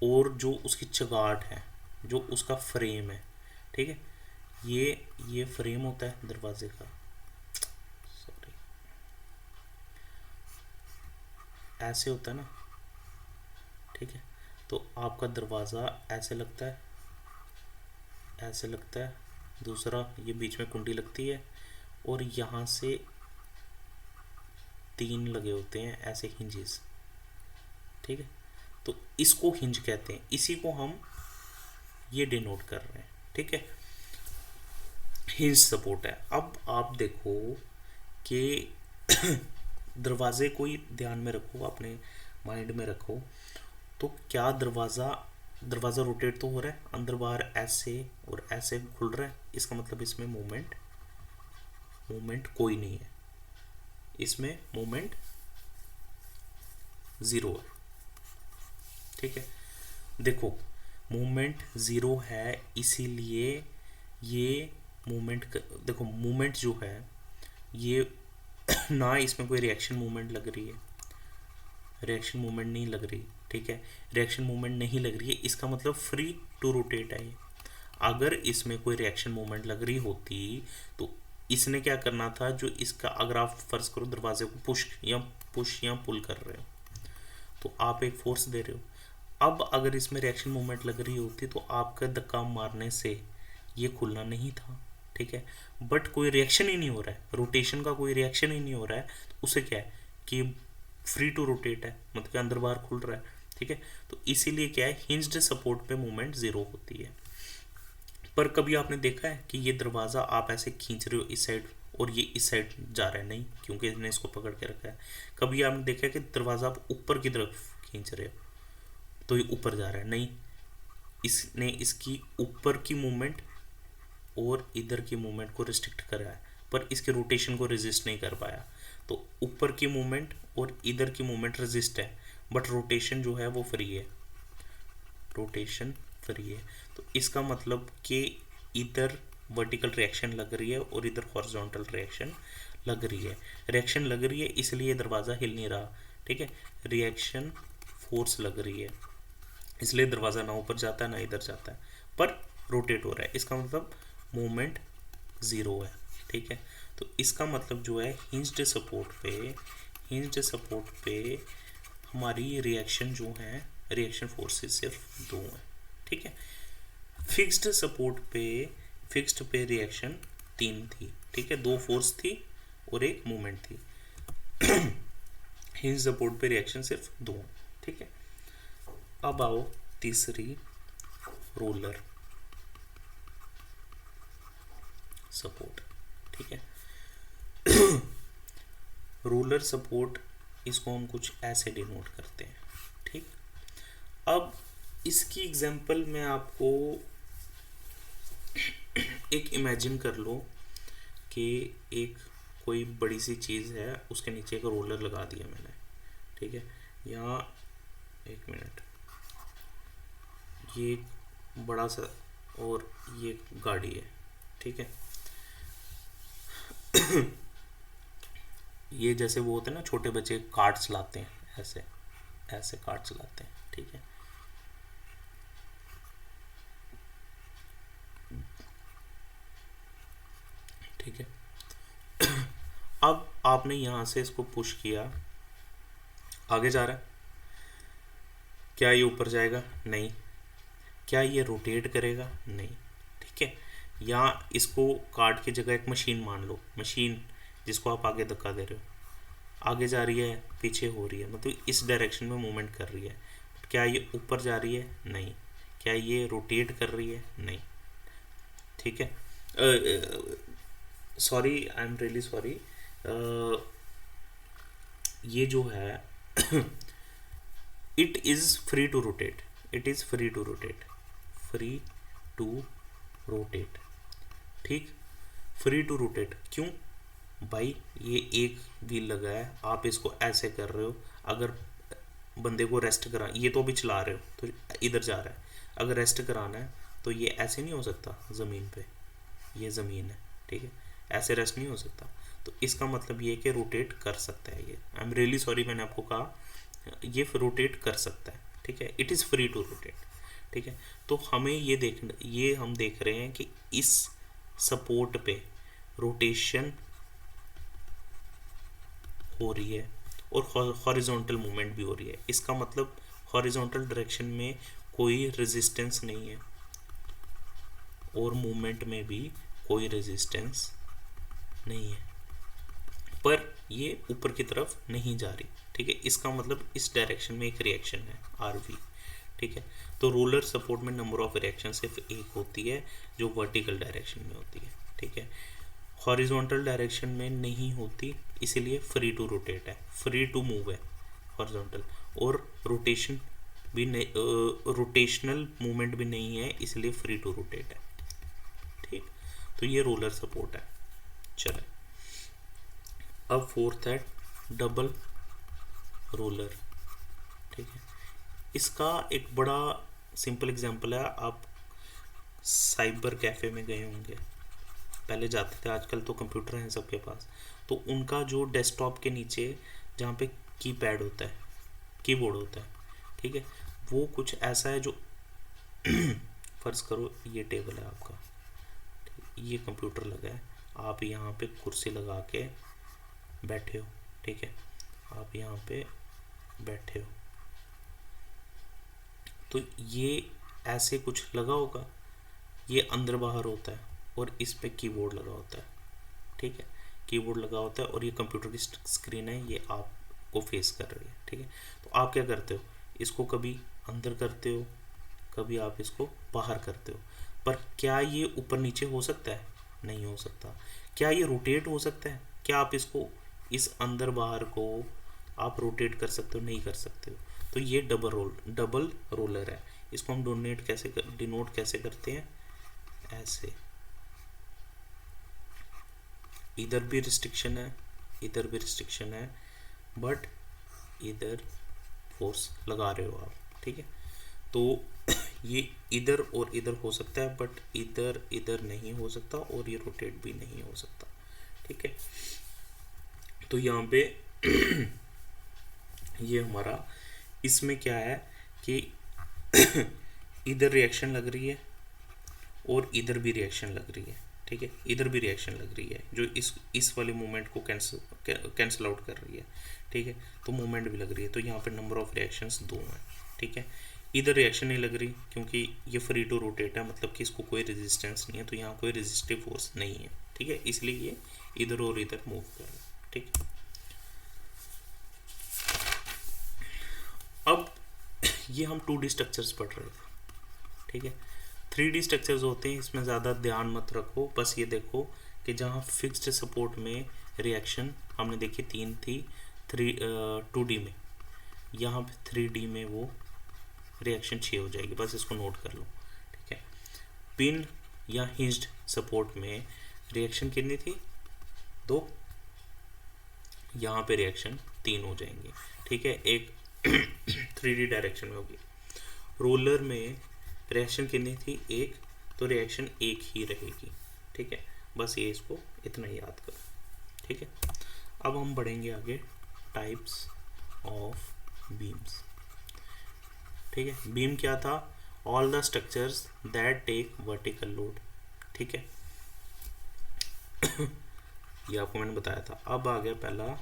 और जो उसकी चगाट है, जो उसका फ्रेम है। ठीक है, ये फ्रेम होता है दरवाजे का, सॉरी, ऐसे होता है ना। ठीक है, तो आपका दरवाज़ा ऐसे लगता है, दूसरा ये बीच में कुंडी लगती है, और यहाँ से तीन लगे होते हैं ऐसे हिंजेस। ठीक है, तो इसको हिंज कहते हैं, इसी को हम ये डिनोट कर रहे हैं। ठीक है, हिंज सपोर्ट है। अब आप देखो कि दरवाजे को ही ध्यान में रखो, अपने माइंड में रखो, तो क्या दरवाज़ा रोटेट तो हो रहा है, अंदर बाहर ऐसे और ऐसे खुल रहा है, इसका मतलब इसमें मूवमेंट कोई नहीं है, इसमें मूवमेंट ज़ीरो है। ठीक है, देखो मूवमेंट ज़ीरो है, इसीलिए ये देखो मूवमेंट जो है ये ना इसमें कोई रिएक्शन मूवमेंट लग रही है, रिएक्शन मूवमेंट नहीं लग रही। ठीक है, रिएक्शन मूवमेंट नहीं लग रही है, इसका मतलब फ्री टू रोटेट है ये। अगर इसमें कोई रिएक्शन मूवमेंट लग रही होती तो इसने क्या करना था, जो इसका, अगर आप फर्ज करो दरवाजे को पुश या पुल कर रहे हो, तो आप एक फोर्स दे रहे हो। अब अगर इसमें रिएक्शन मूवमेंट लग रही होती तो आपका धक्का मारने से ये खुलना नहीं था। ठीक है, बट कोई रिएक्शन ही नहीं हो रहा है, रोटेशन का कोई रिएक्शन ही नहीं हो रहा है, तो उसे क्या है कि फ्री टू रोटेट है, मतलब कि अंदर बाहर खुल रहा है। ठीक है, तो इसीलिए क्या है, हिंज्ड सपोर्ट पे मूवमेंट ज़ीरो होती है। पर कभी आपने देखा है कि ये दरवाज़ा आप ऐसे खींच रहे हो इस साइड और ये इस साइड जा रहा है? नहीं, क्योंकि इसने इसको पकड़ के रखा है। कभी आपने देखा है कि दरवाज़ा आप ऊपर की तरफ खींच रहे हो तो ये ऊपर जा रहा है? नहीं, इसने इसकी ऊपर की मूवमेंट और इधर की मूवमेंट को रिस्ट्रिक्ट करा है, पर इसके रोटेशन को रेजिस्ट नहीं कर पाया। तो ऊपर की मूवमेंट और इधर की मूवमेंट रेजिस्ट है, बट रोटेशन जो है वो फ्री है, तो इसका मतलब कि इधर वर्टिकल रिएक्शन लग रही है और इधर हॉरिजॉन्टल रिएक्शन लग रही है, इसलिए दरवाज़ा हिल नहीं रहा। ठीक है, रिएक्शन फोर्स लग रही है, इसलिए दरवाज़ा ना ऊपर जाता है ना इधर जाता है, पर रोटेट हो रहा है, इसका मतलब मूवमेंट ज़ीरो है। ठीक है, तो इसका मतलब जो है हिंज्ड सपोर्ट पे हमारी रिएक्शन जो है, रिएक्शन फोर्सेस सिर्फ दो हैं, ठीक है। फिक्स्ड सपोर्ट पे, फिक्स्ड पे रिएक्शन तीन थी, ठीक है, दो फोर्स थी और एक मूवमेंट थी। हिंज सपोर्ट पे रिएक्शन सिर्फ दो, ठीक है। अब आओ तीसरी, रोलर सपोर्ट, ठीक है। रोलर सपोर्ट, इसको हम कुछ ऐसे डिनोट करते हैं, ठीक। अब इसकी एग्जांपल मैं आपको एक इमेजिन कर लो कि एक कोई बड़ी सी चीज़ है, उसके नीचे एक रोलर लगा दिया मैंने, ठीक है। यहाँ एक मिनट, ये एक बड़ा सा और ये एक गाड़ी है, ठीक है। ये जैसे वो होते हैं ना, छोटे बच्चे कार्ड्स लाते हैं, ऐसे ऐसे कार्ड्स लाते हैं, ठीक है। ठीक है, अब आपने यहाँ से इसको पुश किया, आगे जा रहा है, क्या ये ऊपर जाएगा? नहीं। क्या ये रोटेट करेगा? नहीं, ठीक है। या इसको कार्ड की जगह एक मशीन मान लो, मशीन जिसको आप आगे धक्का दे रहे हो, आगे जा रही है, पीछे हो रही है, मतलब इस डायरेक्शन में मूवमेंट कर रही है। क्या ये ऊपर जा रही है? नहीं। क्या ये रोटेट कर रही है? नहीं, ठीक है। Sorry, I am really sorry, ये जो है it is free to rotate, it is free to rotate, free to rotate, ठीक। फ्री टू रोटेट क्यों भाई? ये एक व्हील लगा है, आप इसको ऐसे कर रहे हो, अगर बंदे को रेस्ट करा, ये तो अभी चला रहे हो तो इधर जा रहा है, अगर रेस्ट कराना है तो ये ऐसे नहीं हो सकता ज़मीन पे, ये ज़मीन है, ठीक है, ऐसे रेस्ट नहीं हो सकता। तो इसका मतलब ये है कि रोटेट कर सकता है ये। आई एम रियली सॉरी, मैंने आपको कहा ये रोटेट कर सकता है, ठीक है, it is free to rotate, ठीक है। तो हमें ये देखना, ये हम देख रहे हैं कि इस सपोर्ट पे रोटेशन हो रही है और हॉरिजॉन्टल मूवमेंट भी हो रही है। इसका मतलब हॉरिजॉन्टल डायरेक्शन में कोई रेजिस्टेंस नहीं है और मूवमेंट में भी कोई रेजिस्टेंस नहीं है, पर ये ऊपर की तरफ नहीं जा रही, ठीक है। इसका मतलब इस डायरेक्शन में एक रिएक्शन है आर वी, ठीक है। तो रोलर सपोर्ट में नंबर ऑफ रिएक्शन सिर्फ एक होती है जो वर्टिकल डायरेक्शन में होती है, ठीक है, हॉरिजॉन्टल डायरेक्शन में नहीं होती, इसीलिए फ्री टू रोटेट है, फ्री टू मूव है हॉरिजॉन्टल, और रोटेशन भी नहीं, रोटेशनल मूवमेंट भी नहीं है, इसलिए फ्री टू रोटेट है, ठीक। तो ये रोलर सपोर्ट है। चले, अब फोर्थ है डबल रोलर, ठीक है। इसका एक बड़ा सिंपल एग्जांपल है, आप साइबर कैफ़े में गए होंगे, पहले जाते थे, आजकल तो कंप्यूटर हैं सबके पास, तो उनका जो डेस्कटॉप के नीचे जहाँ पे कीपैड होता है, कीबोर्ड होता है, ठीक है, वो कुछ ऐसा है जो फर्ज करो ये टेबल है आपका, ये कंप्यूटर लगा है, आप यहाँ पे कुर्सी लगा के बैठे हो, ठीक है, आप यहाँ पे बैठे हो, तो ये ऐसे कुछ लगा होगा, ये अंदर बाहर होता है और इस पे कीबोर्ड लगा होता है, ठीक है, कीबोर्ड लगा होता है और ये कंप्यूटर की स्क्रीन है, ये आपको फेस कर रही है, ठीक है। तो आप क्या करते हो, इसको कभी अंदर करते हो, कभी आप इसको बाहर करते हो, पर क्या ये ऊपर नीचे हो सकता है? नहीं हो सकता। क्या ये रोटेट हो सकता है? क्या आप इसको, इस अंदर बाहर को आप रोटेट कर सकते हो? नहीं कर सकते हो। तो ये डबल रोलर है। इसको हम डिनोट कैसे करते हैं? ऐसे, इधर भी रिस्ट्रिक्शन है, इधर भी रिस्ट्रिक्शन है, बट इधर फोर्स लगा रहे हो आप, ठीक है। तो ये इधर और इधर हो सकता है, बट इधर इधर नहीं हो सकता, और ये रोटेट भी नहीं हो सकता, ठीक है। तो यहाँ पे ये हमारा, इसमें क्या है कि इधर रिएक्शन लग रही है और इधर भी रिएक्शन लग रही है, ठीक है, इधर भी रिएक्शन लग रही है जो इस वाले मोमेंट को कैंसिल आउट कर रही है, ठीक है, तो मोमेंट भी लग रही है, तो यहाँ पे नंबर ऑफ रिएक्शंस 2 हैं, ठीक है। इधर रिएक्शन नहीं लग रही क्योंकि ये फ्री टू रोटेट है, मतलब कि इसको कोई रेजिस्टेंस नहीं है, तो यहाँ कोई रेजिस्टिव फोर्स नहीं है, ठीक है, इसलिए ये इधर और इधर मूव कर रहा है, ठीक है। अब ये हम 2D स्ट्रक्चर्स पढ़ रहे थे, ठीक है। 3D स्ट्रक्चर्स होते हैं, इसमें ज़्यादा ध्यान मत रखो, बस ये देखो कि जहाँ फिक्स्ड सपोर्ट में रिएक्शन हमने देखी 3 थी 2D में, यहाँ पे 3D में वो रिएक्शन 6 हो जाएगी, बस इसको नोट कर लो, ठीक है। पिन या हिंज्ड सपोर्ट में रिएक्शन कितनी थी 2, यहाँ पे रिएक्शन 3 हो जाएंगे, ठीक है, एक 3D डायरेक्शन में होगी। रोलर में रिएक्शन कितनी थी 1, तो रिएक्शन 1 ही रहेगी, ठीक है, बस ये इसको इतना ही याद करो, ठीक है। अब हम बढ़ेंगे आगे, टाइप्स ऑफ बीम्स, ठीक है। बीम क्या था, all the structures that take vertical load, ठीक है, ये आपको मैंने बताया था। अब आ गया पहला,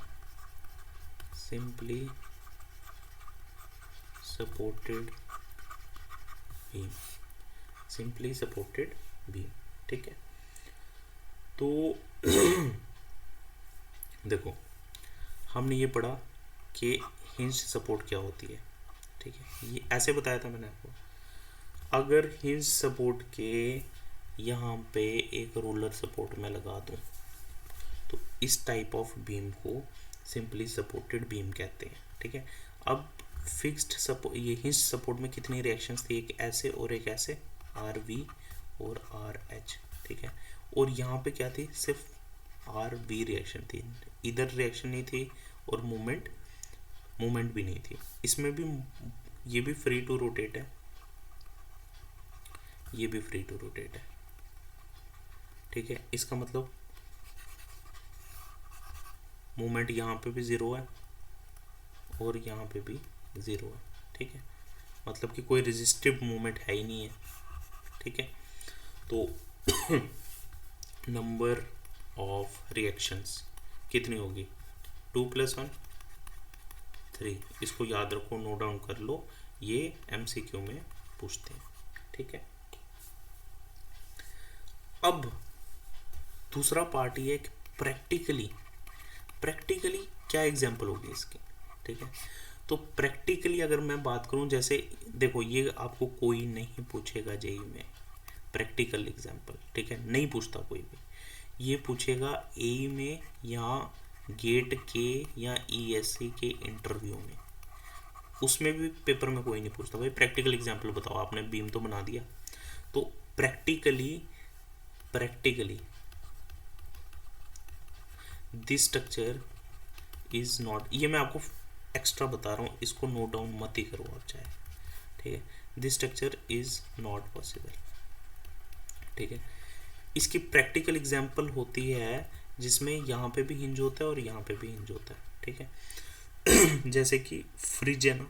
simply supported beam, simply supported beam, ठीक है। तो देखो हमने ये पढ़ा कि हिंज सपोर्ट क्या होती है, ठीक है, ये ऐसे बताया था मैंने आपको। अगर हिंज सपोर्ट के यहाँ पे एक रोलर सपोर्ट में लगा दूँ तो इस टाइप ऑफ बीम को सिंपली सपोर्टेड बीम कहते हैं, ठीक है। अब फिक्स्ड सपोर्ट, ये हिंज सपोर्ट में कितनी रिएक्शंस थी, एक ऐसे और एक ऐसे, आर वी और आर एच, ठीक है, और यहाँ पे क्या थी, सिर्फ आर वी रिएक्शन थी, इधर रिएक्शन नहीं थी और मूवमेंट भी नहीं थी। इसमें भी ये भी फ्री टू रोटेट है, ये भी फ्री टू रोटेट है, ठीक है। इसका मतलब मूवमेंट यहाँ पे भी 0 है और यहाँ पे भी 0 है, ठीक है, मतलब कि कोई रेजिस्टिव मूवमेंट है ही नहीं है, ठीक है। तो नंबर ऑफ रिएक्शंस कितनी होगी, 2 + 1 3, इसको याद रखो, नोट डाउन कर लो, ये MCQ में पूछते हैं, ठीक है। अब दूसरा पार्ट ये है कि प्रैक्टिकली क्या एग्जाम्पल होगी इसकी, ठीक है। तो प्रैक्टिकली अगर मैं बात करूं, जैसे देखो ये आपको कोई नहीं पूछेगा जेई में प्रैक्टिकल एग्जाम्पल, ठीक है, नहीं पूछता कोई भी, ये पूछेगा एई में या गेट के या ESC के इंटरव्यू में, उसमें भी पेपर में कोई नहीं पूछता भाई प्रैक्टिकल एग्जाम्पल बताओ, आपने बीम तो बना दिया। तो practically this structure is not, ये मैं आपको एक्स्ट्रा बता रहा हूँ, इसको नोट डाउन मत ही करो आप चाहे, ठीक है, this structure is not possible, ठीक है। इसकी प्रैक्टिकल एग्जाम्पल होती है जिसमें यहाँ पे भी हिंज होता है और यहाँ पे भी हिंज होता है, ठीक है। जैसे कि फ्रिज है ना,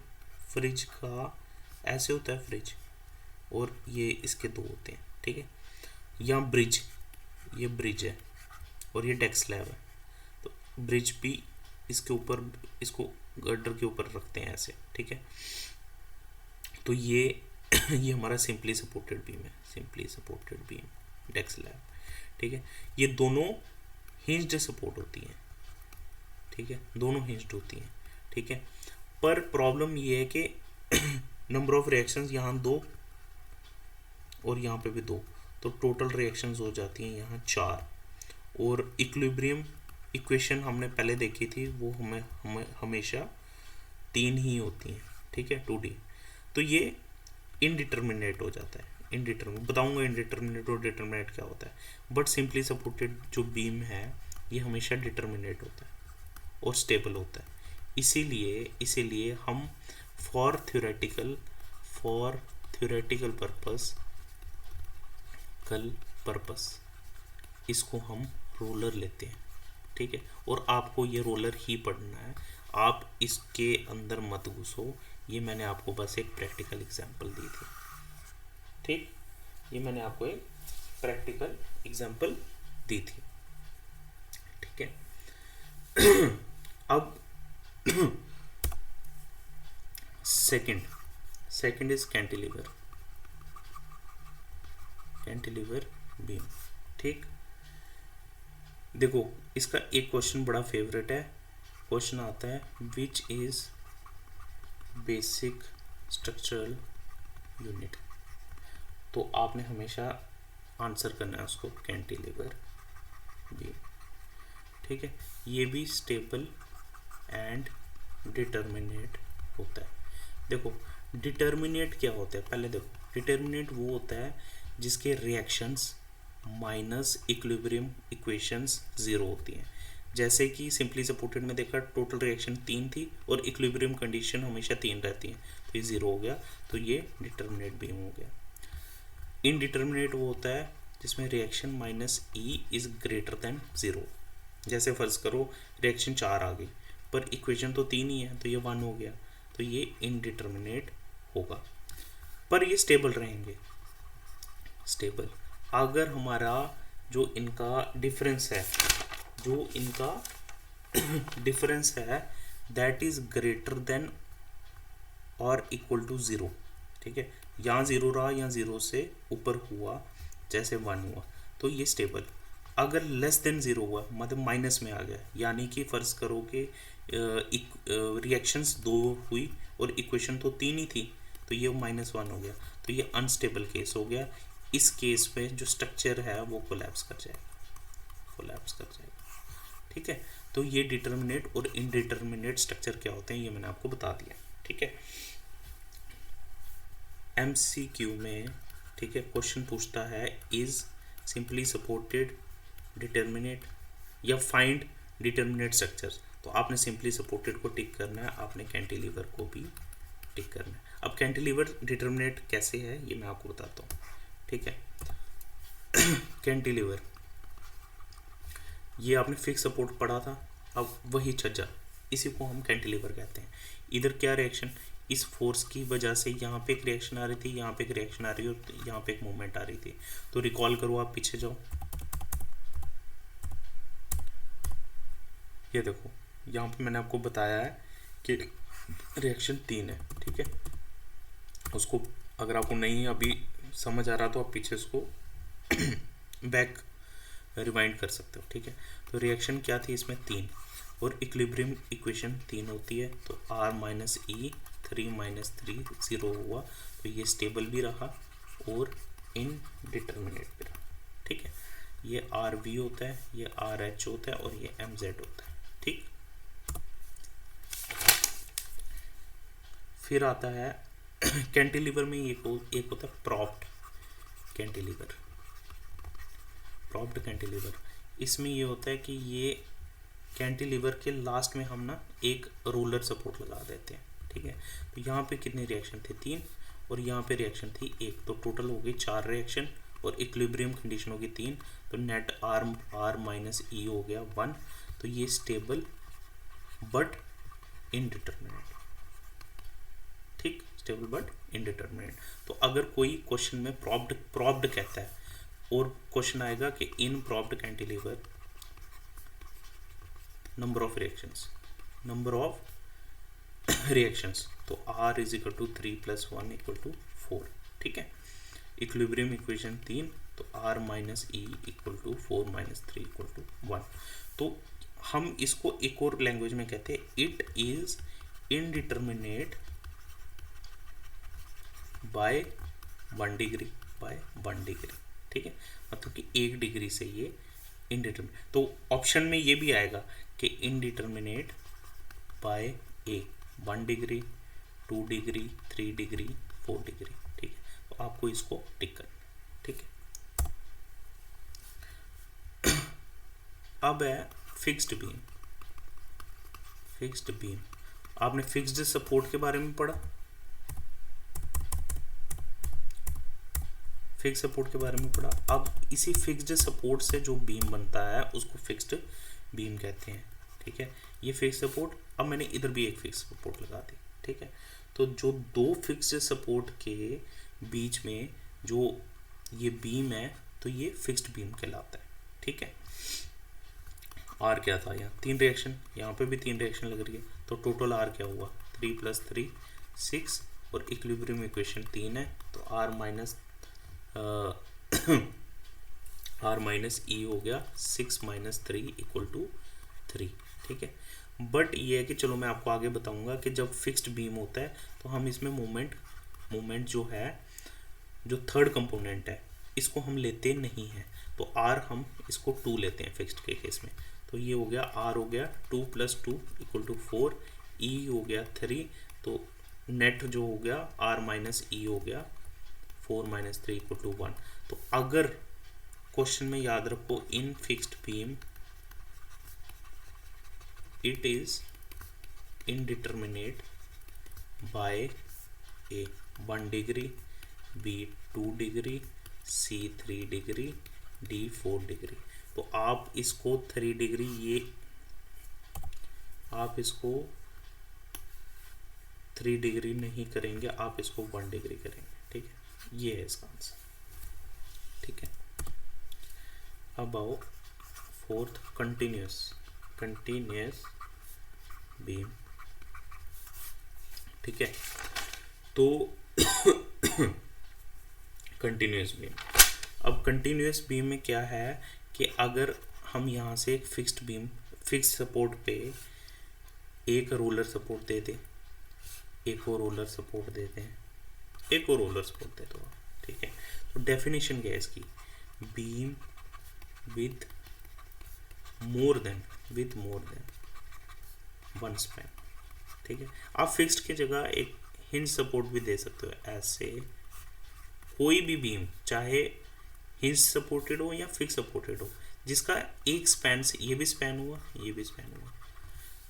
फ्रिज का ऐसे होता है फ्रिज, और ये इसके 2 होते हैं, ठीक है। यहाँ ब्रिज, ये ब्रिज है और ये डेक स्लैब है, तो ब्रिज भी इसके ऊपर, इसको गर्डर के ऊपर रखते हैं ऐसे, ठीक है। तो ये हमारा सिंपली सपोर्टेड बीम है, simply supported beam deck slab, ठीक है। ये दोनों हिंज्ड सपोर्ट होती हैं, ठीक है, दोनों हिंज्ड होती हैं, ठीक है। पर प्रॉब्लम ये है कि नंबर ऑफ रिएक्शंस यहाँ 2 और यहाँ पे भी 2, तो टोटल रिएक्शंस हो जाती हैं यहाँ 4, और इक्विलिब्रियम इक्वेशन हमने पहले देखी थी, वो हमें हमेशा 3 ही होती हैं, ठीक है, 2D। तो ये इनडिटर्मिनेट हो जाता है, बताऊंगा इनडिटर्मिनेट और डिटर्मिनेट क्या होता है, बट सिंपली सपोर्टेड जो बीम है ये हमेशा डिटर्मिनेट होता है और स्टेबल होता है। इसीलिए हम फॉर थ्योरेटिकल पर्पस इसको हम रोलर लेते हैं, ठीक है, और आपको ये रोलर ही पढ़ना है, आप इसके अंदर मत घुसो, ये मैंने आपको बस एक प्रैक्टिकल एग्जांपल दी थी, ठीक, ये मैंने आपको एक प्रैक्टिकल एग्जाम्पल दी थी, ठीक है। अब सेकंड इज कैंटिलीवर बीम, ठीक। देखो इसका एक क्वेश्चन बड़ा फेवरेट है, क्वेश्चन आता है which is basic structural unit, तो आपने हमेशा आंसर करना है उसको कैंटिलीवर बीम, ठीक है। ये भी स्टेबल एंड डिटर्मिनेट होता है। देखो डिटर्मिनेट क्या होता है, पहले देखो डिटर्मिनेट वो होता है जिसके reactions minus equilibrium equations zero होती हैं। जैसे कि सिंपली सपोर्टेड में देखा टोटल रिएक्शन 3 थी और इक्विलिब्रियम कंडीशन हमेशा 3 रहती हैं, तो ये ज़ीरो हो गया, तो ये डिटर्मिनेट बीम हो गया। इनडिटर्मिनेट वो होता है जिसमें reaction minus E is greater than zero. जैसे फर्ज करो रिएक्शन 4 आ गई पर इक्वेशन तो 3 ही है, तो ये 1 हो गया, तो ये इनडिटर्मिनेट होगा। पर ये स्टेबल रहेंगे, स्टेबल अगर हमारा जो इनका डिफरेंस है दैट इज ग्रेटर देन और इक्वल टू ज़ीरो, ठीक है। यहाँ ज़ीरो रहा, यहाँ ज़ीरो से ऊपर हुआ, जैसे 1 हुआ, तो ये स्टेबल। अगर लेस देन ज़ीरो हुआ मतलब माइनस में आ गया, यानी कि फ़र्ज करो कि रिएक्शंस 2 हुई और इक्वेशन तो 3 ही थी, तो ये -1 हो गया, तो ये अनस्टेबल केस हो गया। इस केस में जो स्ट्रक्चर है वो कोलैप्स कर जाएगा, ठीक है। तो ये डिटर्मिनेट और इनडिटर्मिनेट स्ट्रक्चर क्या होते हैं ये मैंने आपको बता दिया, ठीक है। MCQ में, ठीक है, क्वेश्चन पूछता है इज सिंपली सपोर्टेड डिटर्मिनेट या फाइंड डिटर्मिनेट स्ट्रक्चर्स, तो आपने सिंपली सपोर्टेड को टिक करना है, आपने कैंटिलीवर को भी टिक करना है। अब कैंटिलीवर डिटर्मिनेट कैसे है ये मैं आपको बताता हूँ, ठीक है। कैंटिलीवर ये आपने फिक्स सपोर्ट पढ़ा था, अब वही छज्जा, इसी को हम कैंटिलीवर कहते हैं। इधर क्या रिएक्शन, इस फोर्स की वजह से यहाँ पे एक रिएक्शन आ रही थी, यहाँ पे एक रिएक्शन आ रही है और यहाँ पे एक मूवमेंट आ रही थी, तो रिकॉल करो, आप पीछे जाओ, ये देखो यहाँ पे मैंने आपको बताया है कि रिएक्शन 3 है, ठीक है। उसको अगर आपको नहीं अभी समझ आ रहा तो आप पीछे उसको बैक रिवाइंड कर सकते हो, ठीक है। तो रिएक्शन क्या थी इसमें 3 और इक्विलिब्रियम इक्वेशन 3 होती है, तो R माइनस ई 3 माइनस 3 0 हुआ, तो ये स्टेबल भी रहा और इनडिटर्मिनेट भी रहा, ठीक है। ये RV होता है, ये RH होता है और ये MZ होता है, ठीक। फिर आता है कैंटिलीवर में एक होता है प्रॉप्ड कैंटिलीवर। इसमें ये होता है कि ये कैंटिलीवर के लास्ट में हम ना एक रोलर सपोर्ट लगा देते हैं, ठीक है। तो यहाँ पे कितने रिएक्शन थे 3 और यहाँ पे रिएक्शन थी 1, तो टोटल हो गई 4 रिएक्शन और इक्विलिब्रियम कंडीशन होगी 3, तो नेट R माइनस ई हो गया 1, तो ये स्टेबल बट इनडिटर्मिनेट, ठीक, स्टेबल बट इनडिटर्मिनेट। तो अगर कोई क्वेश्चन में प्रॉप्ड कहता है और क्वेश्चन आएगा कि in propped cantilever number of reactions, तो R इज इक्वल टू 3 + 1 = 4, ठीक है। इक्विलिब्रियम इक्वेशन 3, तो R minus E equal to 4 minus 3 = 1। तो हम इसको एक और लैंग्वेज में कहते हैं it is indeterminate by 1 degree, ठीक है। मतलब कि 1 डिग्री से ये इनडिटर्मिनेट, तो ऑप्शन में ये भी आएगा कि indeterminate by 1 degree, 2 degree, 3 degree, 4 degree, ठीक है। तो आपको इसको टिक करना, ठीक है। अब है फिक्स्ड बीम। आपने फिक्स्ड सपोर्ट के बारे में पढ़ा, फिक्स सपोर्ट के बारे में पढ़ा। अब इसी फिक्स्ड सपोर्ट से जो बीम बनता है उसको फिक्स्ड बीम कहते हैं, ठीक है। ये फिक्स सपोर्ट, अब मैंने इधर भी एक फिक्स सपोर्ट लगा दी, ठीक है। तो जो 2 फिक्स्ड सपोर्ट के बीच में जो ये बीम है, तो ये फिक्स्ड बीम कहलाता है। ठीक है, आर क्या था, यहाँ 3 रिएक्शन, यहाँ पे भी 3 रिएक्शन लग रही है, तो टोटल आर क्या हुआ 3 + 3 6, और इक्विलिब्रियम इक्वेशन 3 है, तो आर माइनस ई हो गया 6 - 3 = 3। ठीक है, बट ये है कि चलो मैं आपको आगे बताऊंगा कि जब फिक्स्ड बीम होता है तो हम इसमें मोमेंट जो है, जो थर्ड कंपोनेंट है, इसको हम लेते नहीं हैं, तो आर हम इसको 2 लेते हैं फिक्स्ड के केस में। तो ये हो गया आर हो गया 2 + 2 = 4, ई हो गया 3, तो नेट जो हो गया आर माइनस ई हो गया 4 - 3 = 1। तो अगर क्वेश्चन में याद रखो, in fixed beam it is indeterminate by a 1 degree, b 2 degree, c 3 degree, d 4 degree। तो आप इसको 3 डिग्री, ये आप इसको 3 डिग्री नहीं करेंगे, आप इसको 1 डिग्री करेंगे। ठीक है, ये है इसका आंसर। ठीक है, अब आओ फोर्थ, कंटिन्यूस बीम। ठीक है, तो कंटिन्यूस बीम, अब कंटिन्यूस बीम में क्या है कि अगर हम यहाँ से एक फिक्स्ड सपोर्ट पे एक रोलर सपोर्ट दे दें, एक और रोलर सपोर्ट देते हैं, एक और रोलर सपोर्ट दे दो। ठीक है, तो डेफिनेशन क्या है इसकी, beam with more than 1 span. ठीक है, आप फिक्स्ड की जगह एक हिंज सपोर्ट भी दे सकते हो, ऐसे कोई भी बीम, चाहे हिंज सपोर्टेड हो या फिक्स सपोर्टेड हो, जिसका एक स्पैन से, ये भी स्पैन हुआ, ये भी स्पैन हुआ,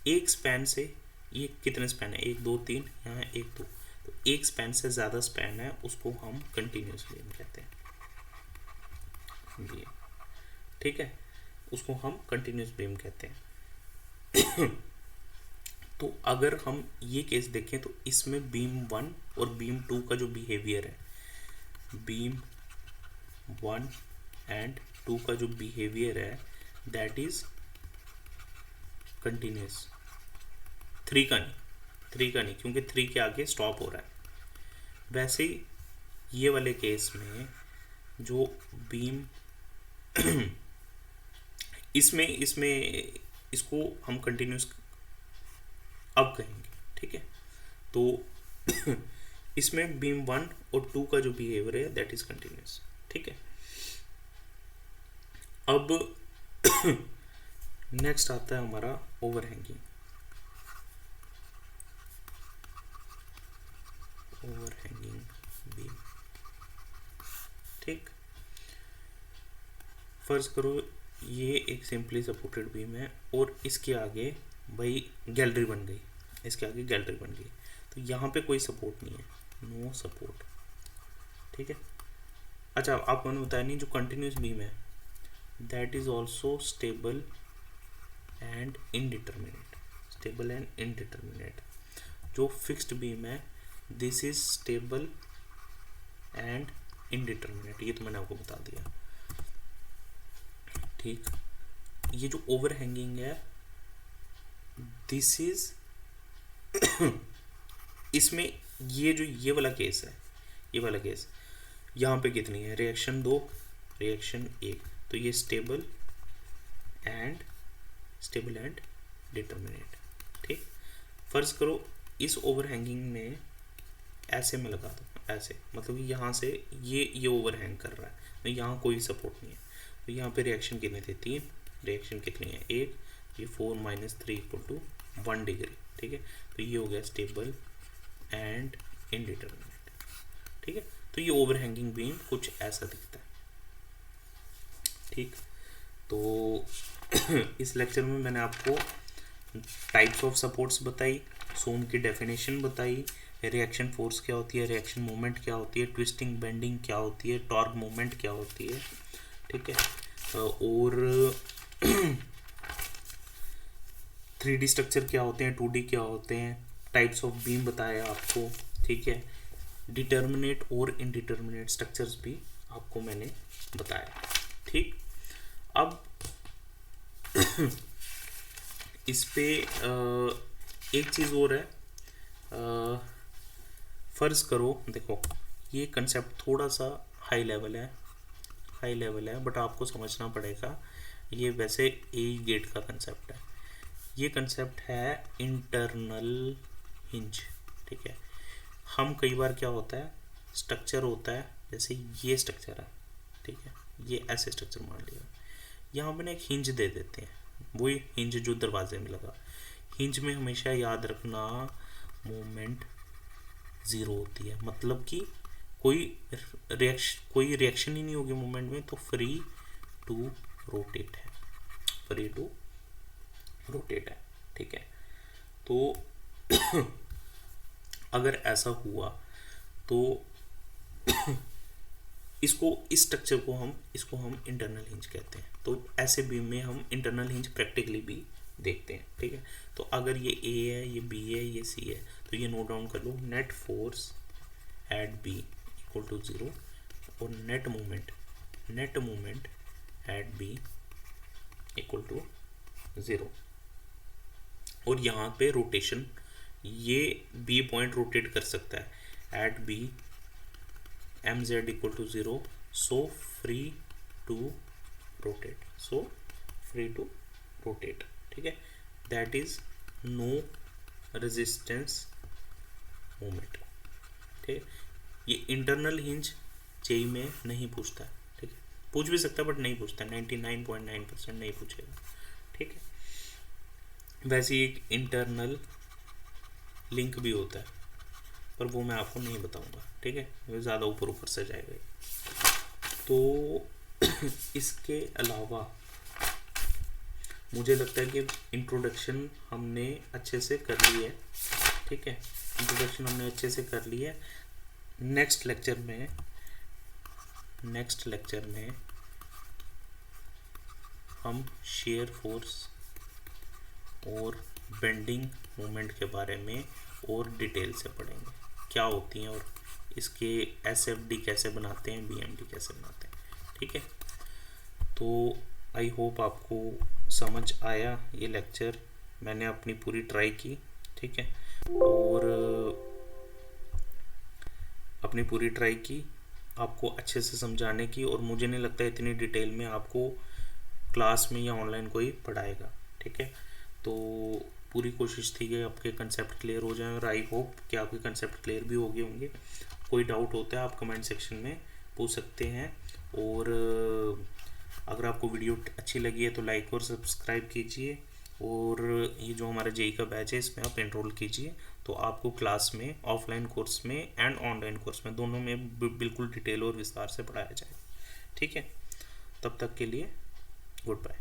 एक स्पैन से, ये कितने स्पैन है 1 2 3, यहाँ 1 2, तो एक स्पैन से ज़्यादा स्पैन है, उसको हम कंटिन्यूस बीम कहते हैं। ठीक है, उसको हम कंटिन्यूस बीम कहते हैं। तो अगर हम ये केस देखें तो इसमें बीम 1 और बीम 2 का जो बिहेवियर है, बीम 1 एंड 2 का जो बिहेवियर है दैट इज कंटिन्यूस। 3 का नहीं, क्योंकि 3 के आगे स्टॉप हो रहा है। वैसे ही ये वाले केस में जो बीम इसमें इसको हम कंटिन्यूस अब कहेंगे। ठीक है, तो इसमें बीम 1 और 2 का जो बिहेवियर है दैट इज कंटिन्यूस। ठीक है, अब नेक्स्ट आता है हमारा ओवरहैंगिंग बीम। ठीक, फर्ज करो ये एक सिंपली सपोर्टेड बीम है और इसके आगे भाई गैलरी बन गई, इसके आगे गैलरी बन गई, तो यहाँ पे कोई सपोर्ट नहीं है, नो सपोर्ट। ठीक है, अच्छा आपको मैंने बताया नहीं, जो कंटिन्यूस बीम है that is also stable and indeterminate. जो फिक्स्ड बीम है this is stable and indeterminate, ये तो मैंने आपको बता दिया। ठीक, ये जो ओवरहैंगिंग है दिस इज इसमें ये वाला केस है, ये वाला केस यहाँ पे कितनी है, रिएक्शन 2 रिएक्शन 1, तो ये स्टेबल एंड डिटर्मिनेट। ठीक, फर्ज करो इस ओवरहैंगिंग में ऐसे में लगा दो, ऐसे मतलब कि यहाँ से ये ओवरहैंग कर रहा है, तो यहाँ कोई सपोर्ट नहीं है, तो यहाँ पे रिएक्शन कितने थे 3, रिएक्शन कितनी है 1, ये 4 - 3 = 1 डिग्री। ठीक है, तो ये हो गया स्टेबल एंड इनडिटर्मिनेट। ठीक है, तो ये ओवरहैंगिंग बीम कुछ ऐसा दिखता है। ठीक, तो इस लेक्चर में मैंने आपको टाइप्स ऑफ सपोर्ट्स बताई, सोम की डेफिनेशन बताई, रिएक्शन फोर्स क्या होती है, रिएक्शन मोमेंट क्या होती है, ट्विस्टिंग बेंडिंग क्या होती है, टॉर्क मोमेंट क्या होती है। ठीक है, और 3D स्ट्रक्चर क्या होते हैं, 2D क्या होते हैं, टाइप्स ऑफ बीम बताया आपको। ठीक है, डिटर्मिनेट और इनडिटर्मिनेट स्ट्रक्चर्स भी आपको मैंने बताया। ठीक, अब इस पे एक चीज़ और है। फ़र्ज़ करो, देखो ये कंसेप्ट थोड़ा सा हाई लेवल है बट आपको समझना पड़ेगा। ये वैसे ए गेट का कंसेप्ट है। ये कंसेप्ट है इंटरनल हिंज। ठीक है, हम कई बार क्या होता है, स्ट्रक्चर होता है जैसे ये स्ट्रक्चर है, ठीक है, ये ऐसे स्ट्रक्चर मान लिया, यहाँ पे ना एक हिंज दे देते हैं, वही हिंज जो दरवाजे में लगा। हिंज में हमेशा याद रखना मोमेंट ज़ीरो होती है, मतलब कि कोई रिएक्शन ही नहीं होगी मोमेंट में, तो फ्री टू रोटेट है, फ्री टू रोटेट है। ठीक है, तो अगर ऐसा हुआ तो इस स्ट्रक्चर को हम इंटरनल हिंज कहते हैं। तो ऐसे बीम में हम इंटरनल हिंज प्रैक्टिकली भी देखते हैं। ठीक है, तो अगर ये ए है, ये बी है, ये सी है, तो ये नोट डाउन कर लो, net force at B equal to 0 और net moment at B equal to 0। और यहाँ पे रोटेशन, ये बी पॉइंट रोटेट कर सकता है at B M Z equal to 0, so free to rotate. ठीक है, that is no resistance moment. ठीक है, ये इंटरनल हिंज जेई में नहीं पूछता है। ठीक है, पूछ भी सकता है बट नहीं पूछता, 99.9% नहीं पूछेगा। ठीक है, वैसे एक इंटरनल लिंक भी होता है पर वो मैं आपको नहीं बताऊंगा। ठीक है, वो ज़्यादा ऊपर से जाएगा। तो इसके अलावा मुझे लगता है कि इंट्रोडक्शन हमने अच्छे से कर ली है। ठीक है, इंट्रोडक्शन हमने अच्छे से कर ली है। नेक्स्ट लेक्चर में हम शेयर फोर्स और बेंडिंग मोमेंट के बारे में और डिटेल से पढ़ेंगे, क्या होती हैं और इसके एसएफडी कैसे बनाते हैं, बीएमडी कैसे बनाते हैं। ठीक है, तो आई होप आपको समझ आया ये लेक्चर, मैंने अपनी पूरी ट्राई की। ठीक है, और अपनी पूरी ट्राई की आपको अच्छे से समझाने की, और मुझे नहीं लगता इतनी डिटेल में आपको क्लास में या ऑनलाइन कोई पढ़ाएगा। ठीक है, तो पूरी कोशिश थी कि आपके कंसेप्ट क्लियर हो जाए, और आई होप कि आपके कंसेप्ट क्लियर भी हो गए होंगे। कोई डाउट होता है आप कमेंट सेक्शन में पूछ सकते हैं, और अगर आपको वीडियो अच्छी लगी है तो लाइक और सब्सक्राइब कीजिए, और ये जो हमारा जेई का बैच है इसमें आप एनरोल कीजिए, तो आपको क्लास में ऑफलाइन कोर्स में एंड ऑनलाइन कोर्स में दोनों में बिल्कुल डिटेल और विस्तार से पढ़ाया जाएगा। ठीक है, तब तक के लिए गुड बाय।